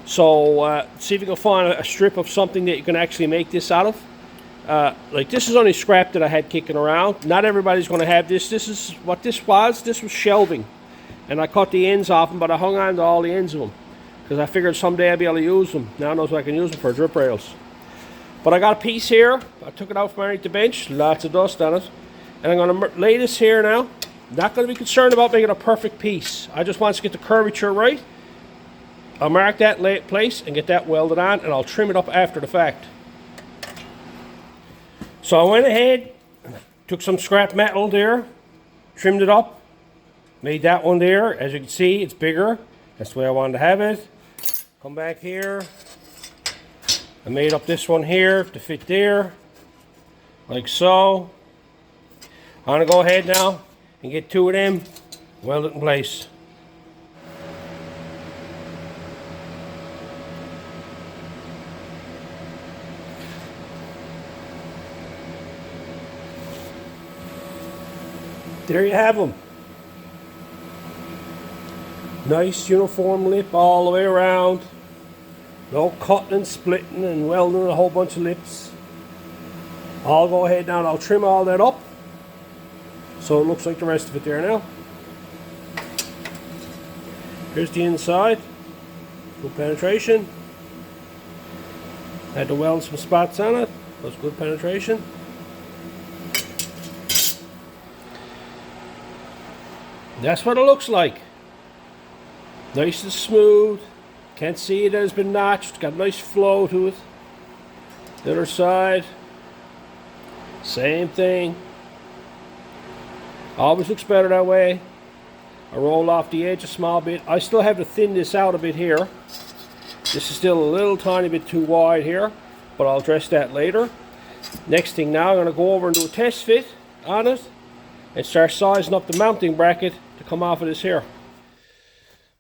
So see if you can find a strip of something that you can actually make this out of. Like this is only scrap that I had kicking around. Not everybody's going to have this. This is what this was. This was shelving. And I cut the ends off them, but I hung on to all the ends of them, because I figured someday I'd be able to use them. Now I know I can use them for drip rails. But I got a piece here. I took it out from underneath the bench. Lots of dust on it. And I'm going to lay this here now. Not going to be concerned about making a perfect piece. I just want to get the curvature right. I'll mark that place and get that welded on, and I'll trim it up after the fact. So I went ahead, took some scrap metal there, trimmed it up, made that one there. As you can see, it's bigger. That's the way I wanted to have it. Come back here. I made up this one here to fit there, like so. I'm going to go ahead now and get two of them, weld it in place. There you have them. Nice uniform lip all the way around. No cutting and splitting and welding a whole bunch of lips. I'll go ahead now and I'll trim all that up so it looks like the rest of it there now. Here's the inside. Good penetration. Had to weld some spots on it. That's good penetration. That's what it looks like. Nice and smooth. Can't see it has been notched. Got a nice flow to it. The other side. Same thing. Always looks better that way. I roll off the edge a small bit. I still have to thin this out a bit here. This is still a little tiny bit too wide here, but I'll address that later. Next thing now, I'm going to go over and do a test fit on it and start sizing up the mounting bracket to come off of this here.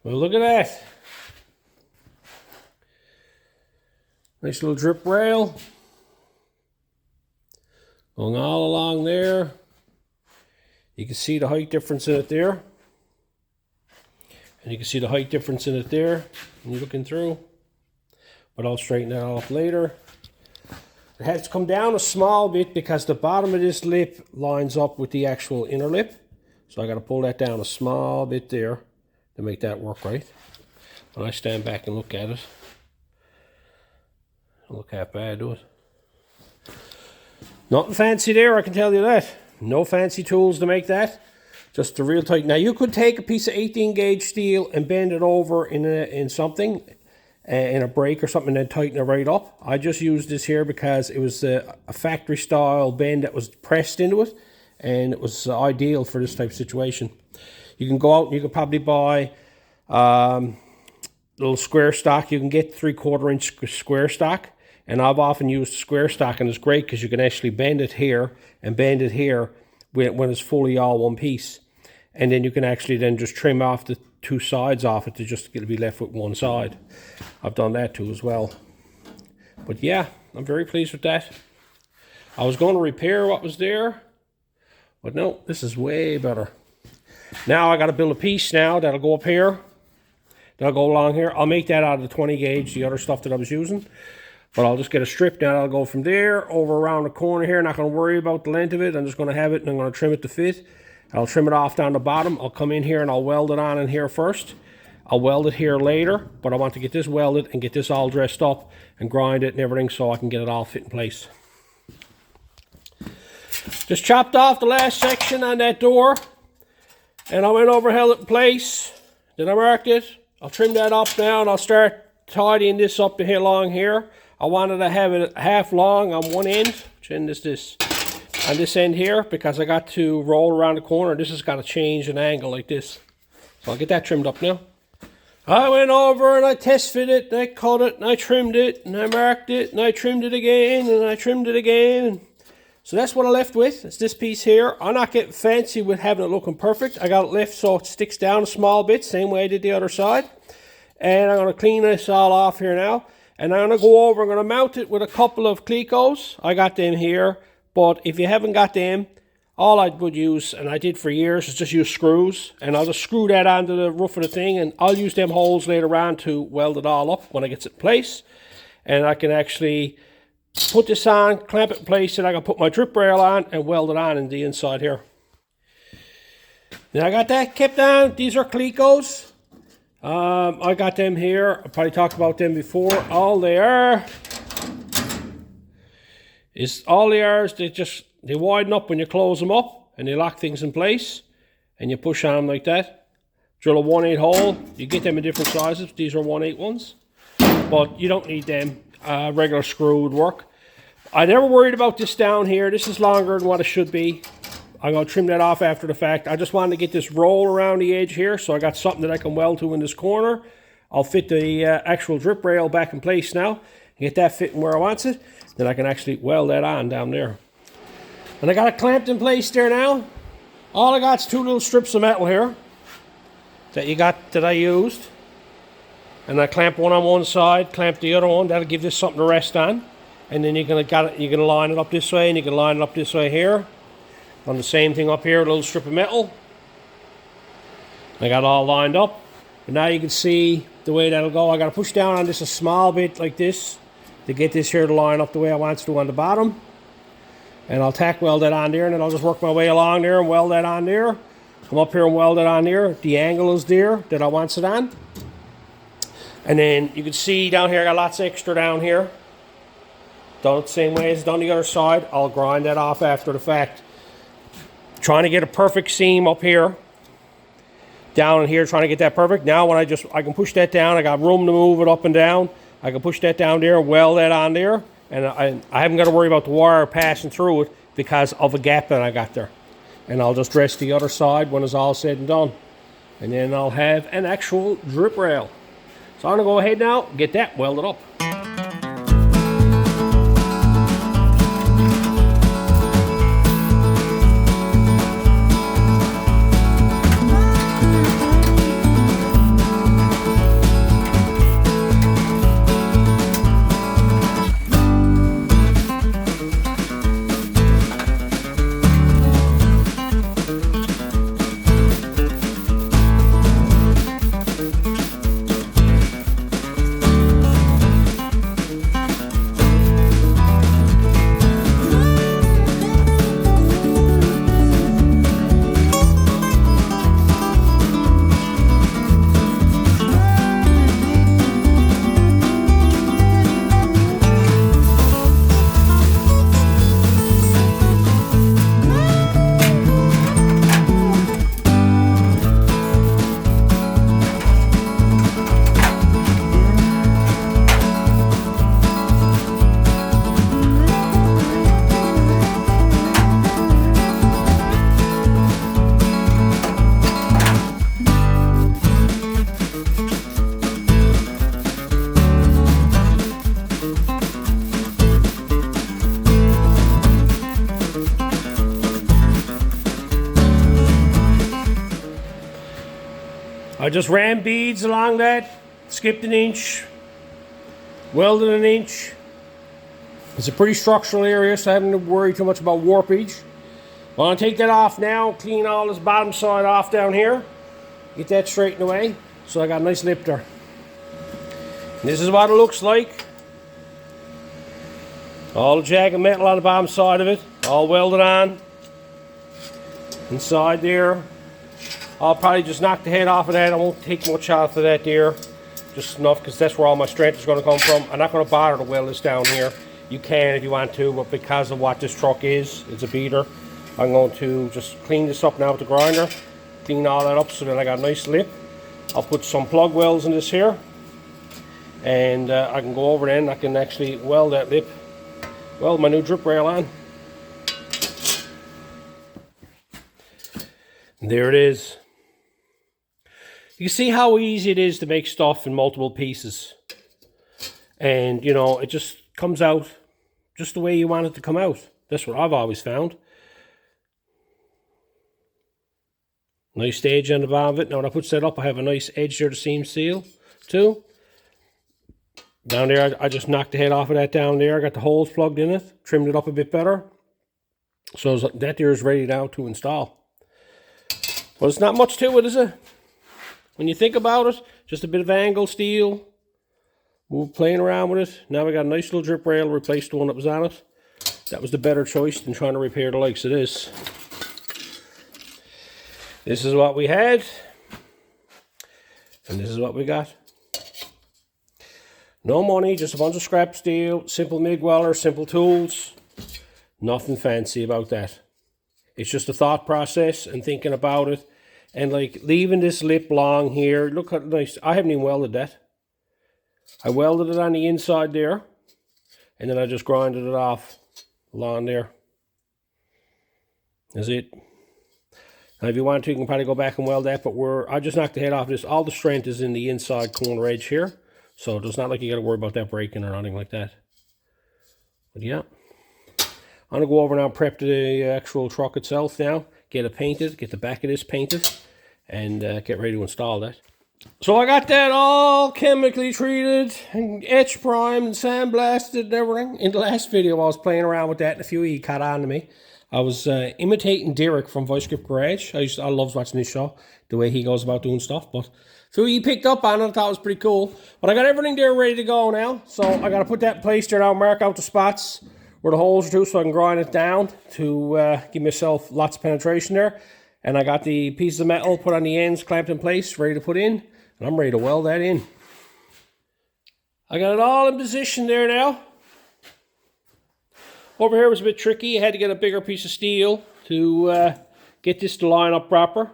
Well, look at that. Nice little drip rail. Going all along there. You can see the height difference in it there. And you can see the height difference in it there when you're looking through. But I'll straighten that off later. It has to come down a small bit because the bottom of this lip lines up with the actual inner lip. So I got to pull that down a small bit there to make that work right. When I stand back and look at it, look how bad I do it. Nothing fancy there, I can tell you that. No fancy tools to make that. Just the real tight. Now you could take a piece of 18 gauge steel and bend it over in something, in a brake or something, and then tighten it right up. I just used this here because it was a factory style bend that was pressed into it, and it was ideal for this type of situation. You can go out and you can probably buy little square stock. You can get 3/4 inch square stock, and I've often used square stock, and it's great because you can actually bend it here and bend it here when it's fully all one piece, and then you can actually then just trim off the two sides off it to just be left with one side. I've done that too as well. But yeah, I'm very pleased with that. I was going to repair what was there, but no, this is way better. Now I got to build a piece now that'll go up here, that'll go along here. I'll make that out of the 20 gauge, the other stuff that I was using. But I'll just get a strip now. I'll go from there over around the corner here. Not going to worry about the length of it. I'm just going to have it and I'm going to trim it to fit. I'll trim it off down the bottom. I'll come in here and I'll weld it on in here first. I'll weld it here later, but I want to get this welded and get this all dressed up and grind it and everything so I can get it all fit in place. Just chopped off the last section on that door and I went over, held it in place. Then I marked it. I'll trim that up now and I'll start tidying this up along here. I wanted to have it half long on one end, which end is this, on this end here, because I got to roll around the corner. This has got to change an angle like this. So I'll get that trimmed up now. I went over and I test fit it, and I cut it, and I trimmed it, and I marked it, and I trimmed it again, and I trimmed it again. So that's what I left with. It's this piece here. I'm not getting fancy with having it looking perfect. I got it left so it sticks down a small bit, same way I did the other side. And I'm going to clean this all off here now. And I'm going to go over, I'm going to mount it with a couple of Clecos. I got them here. But if you haven't got them, all I would use, and I did for years, is just use screws. And I'll just screw that onto the roof of the thing. And I'll use them holes later on to weld it all up when I get it in place. And I can actually put this on, clamp it in place, and I can put my drip rail on and weld it on in the inside here. Now I got that kept on. These are Clecos. I got them here. I probably talked about them before. All they are is they widen up when you close them up and they lock things in place and you push on them like that. Drill a 1/8 hole. You get them in different sizes. These are 1/8 ones, but you don't need them. Regular screw would work. I never worried about this down here. This is longer than what it should be. I'm going to trim that off after the fact. I just wanted to get this roll around the edge here, so I got something that I can weld to in this corner. I'll fit the actual drip rail back in place now, get that fitting where I want it. Then I can actually weld that on down there. And I got it clamped in place there now. All I got is 2 little strips of metal here that I used. And I clamp one on one side, clamp the other one. That'll give this something to rest on. And then you're gonna line it up this way, and you can line it up this way here. On the same thing up here, a little strip of metal. I got it all lined up. But now you can see the way that'll go. I got to push down on this a small bit like this to get this here to line up the way I want it to on the bottom. And I'll tack weld that on there, and then I'll just work my way along there and weld that on there. Come up here and weld it on there. The angle is there that I want it on. And then you can see down here, I got lots of extra down here. Done it the same way as done the other side. I'll grind that off after the fact. Trying to get a perfect seam up here. Down in here, trying to get that perfect. Now when I can push that down, I got room to move it up and down. I can push that down there and weld that on there. And I haven't got to worry about the wire passing through it because of a gap that I got there. And I'll just dress the other side when it's all said and done. And then I'll have an actual drip rail. So I'm going to go ahead now, get that welded up. I just ran beads along that, skipped an inch, welded an inch. It's a pretty structural area, so I haven't worried too much about warpage. I'm going to take that off now, clean all this bottom side off down here, get that straightened away, so I got a nice lip there. And this is what it looks like. All the jagged metal on the bottom side of it, all welded on. Inside there. I'll probably just knock the head off of that. I won't take much off of that there. Just enough, because that's where all my strength is going to come from. I'm not going to bother to weld this down here. You can if you want to, but because of what this truck is, it's a beater, I'm going to just clean this up now with the grinder. Clean all that up so that I got a nice lip. I'll put some plug welds in this here. And I can go over then. I can actually weld that lip. Weld my new drip rail on. And there it is. You can see how easy it is to make stuff in multiple pieces. And, you know, it just comes out just the way you want it to come out. That's what I've always found. Nice edge on the bottom of it. Now when I put that up, I have a nice edge there to seam seal too. Down there, I just knocked the head off of that down there. I got the holes plugged in it, trimmed it up a bit better. So that there is ready now to install. Well, it's not much to it, is it? When you think about it, just a bit of angle steel. We're playing around with it. Now we got a nice little drip rail, replaced the one that was on it. That was the better choice than trying to repair the likes of this. This is what we had. And this is what we got. No money, just a bunch of scrap steel, simple MIG welder, simple tools. Nothing fancy about that. It's just a thought process and thinking about it. And like leaving this lip long here. Look how nice. I haven't even welded that. I welded it on the inside there. And then I just grinded it off along there. That's it. Now if you want to, you can probably go back and weld that. But I just knocked the head off this. All the strength is in the inside corner edge here. So it's not like you got to worry about that breaking or anything like that. But yeah. I'm going to go over now and prep the actual truck itself now. Get it painted, get the back of this painted, and get ready to install that. So I got that all chemically treated, and etch primed, and sandblasted and everything. In the last video I was playing around with that and a few of you caught on to me. I was imitating Derek from Voice Script Garage. I love watching this show, the way he goes about doing stuff. But so he picked up on it. I thought it was pretty cool. But I got everything there ready to go now. So I got to put that in place there now, mark out the spots where the holes are to, so I can grind it down to give myself lots of penetration there. And I got the pieces of metal put on the ends, clamped in place, ready to put in. And I'm ready to weld that in. I got it all in position there now. Over here was a bit tricky. I had to get a bigger piece of steel to get this to line up proper.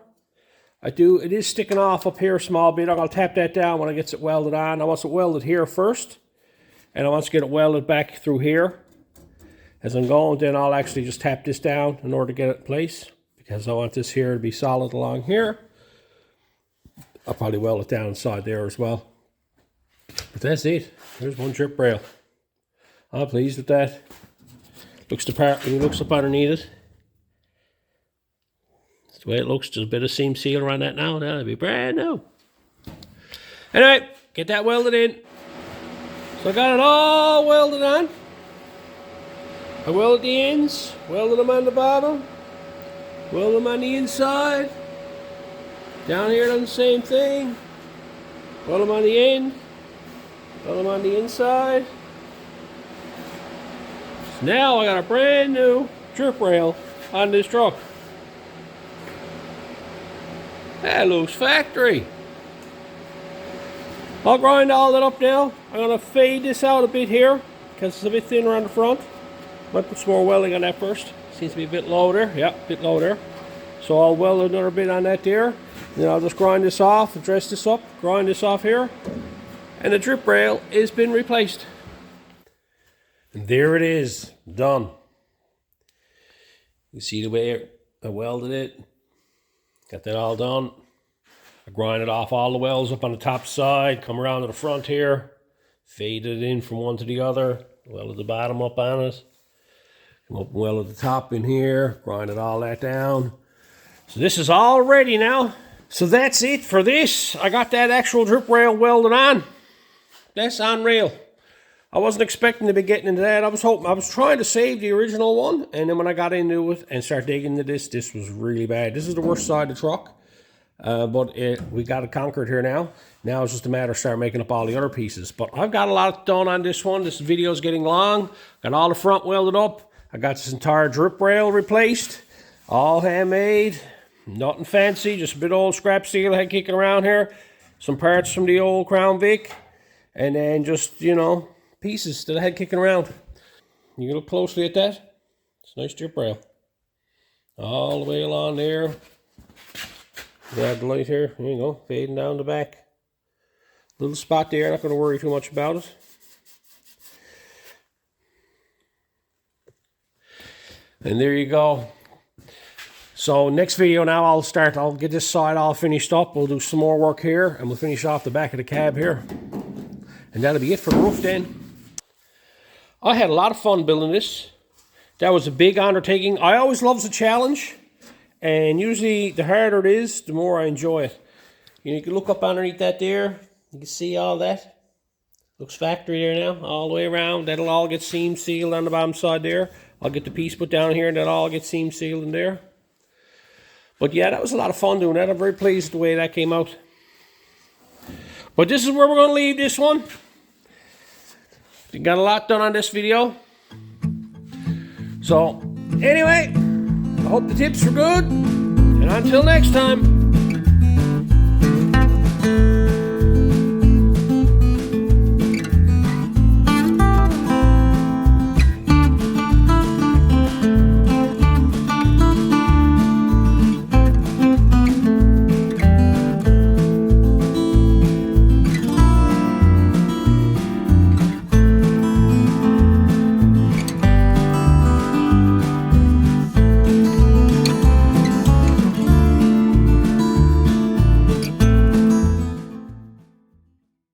It is sticking off up here a small bit. I'm going to tap that down when I get it welded on. I want it welded here first. And I want to get it welded back through here. As I'm going, then I'll actually just tap this down in order to get it in place. Because I want this here to be solid along here. I'll probably weld it down inside there as well. But that's it. There's one drip rail. I'm pleased with that. Looks the part when it looks up underneath it. That's the way it looks. Just a bit of seam seal around that now. That'll be brand new. Anyway, get that welded in. So I got it all welded on. I welded the ends, welded them on the bottom, welded them on the inside. Down here done the same thing. Weld them on the end, weld them on the inside. Now I got a brand new drip rail on this truck. That looks factory. I'll grind all that up now. I'm going to fade this out a bit here because it's a bit thinner on the front. Might put some more welding on that first. Seems to be a bit low there. Yeah, a bit low there. So I'll weld another bit on that there. Then I'll just grind this off, dress this up, grind this off here. And the drip rail has been replaced. And there it is, done. You see the way I welded it. Got that all done. I grinded off all the welds up on the top side, come around to the front here, faded it in from one to the other, welded the bottom up on it, come up and welded the top in here, grinded all that down. So this is all ready now. So that's it for this. I got that actual drip rail welded on. That's unreal. I wasn't expecting to be getting into that. I was trying to save the original one, and then when I got into it and started digging into this was really bad. This is the worst side of the truck, but we got it conquered here now. Now it's just a matter of starting making up all the other pieces. But I've got a lot done on this one. This video is getting long. Got all the front welded up. I got this entire drip rail replaced, all handmade, nothing fancy, just a bit of old scrap steel I had kicking around here, some parts from the old Crown Vic, and then just, you know, pieces that I had kicking around. You can look closely at that. It's a nice drip rail. All the way along there. Grab the light here. There you go. Fading down the back. Little spot there. Not going to worry too much about it. And there you go. So next video now I'll get this side all finished up. We'll do some more work here and we'll finish off the back of the cab here. And that'll be it for the roof then. I had a lot of fun building this. That was a big undertaking. I always love a challenge, and usually the harder it is, the more I enjoy it. You can look up underneath that there. You can see all that. Looks factory there now, all the way around. That'll all get seam sealed on the bottom side there. I'll get the piece put down here, and that'll all get seam sealed in there. But yeah, that was a lot of fun doing that. I'm very pleased with the way that came out. But this is where we're going to leave this one. We got a lot done on this video. So, anyway, I hope the tips were good. And until next time.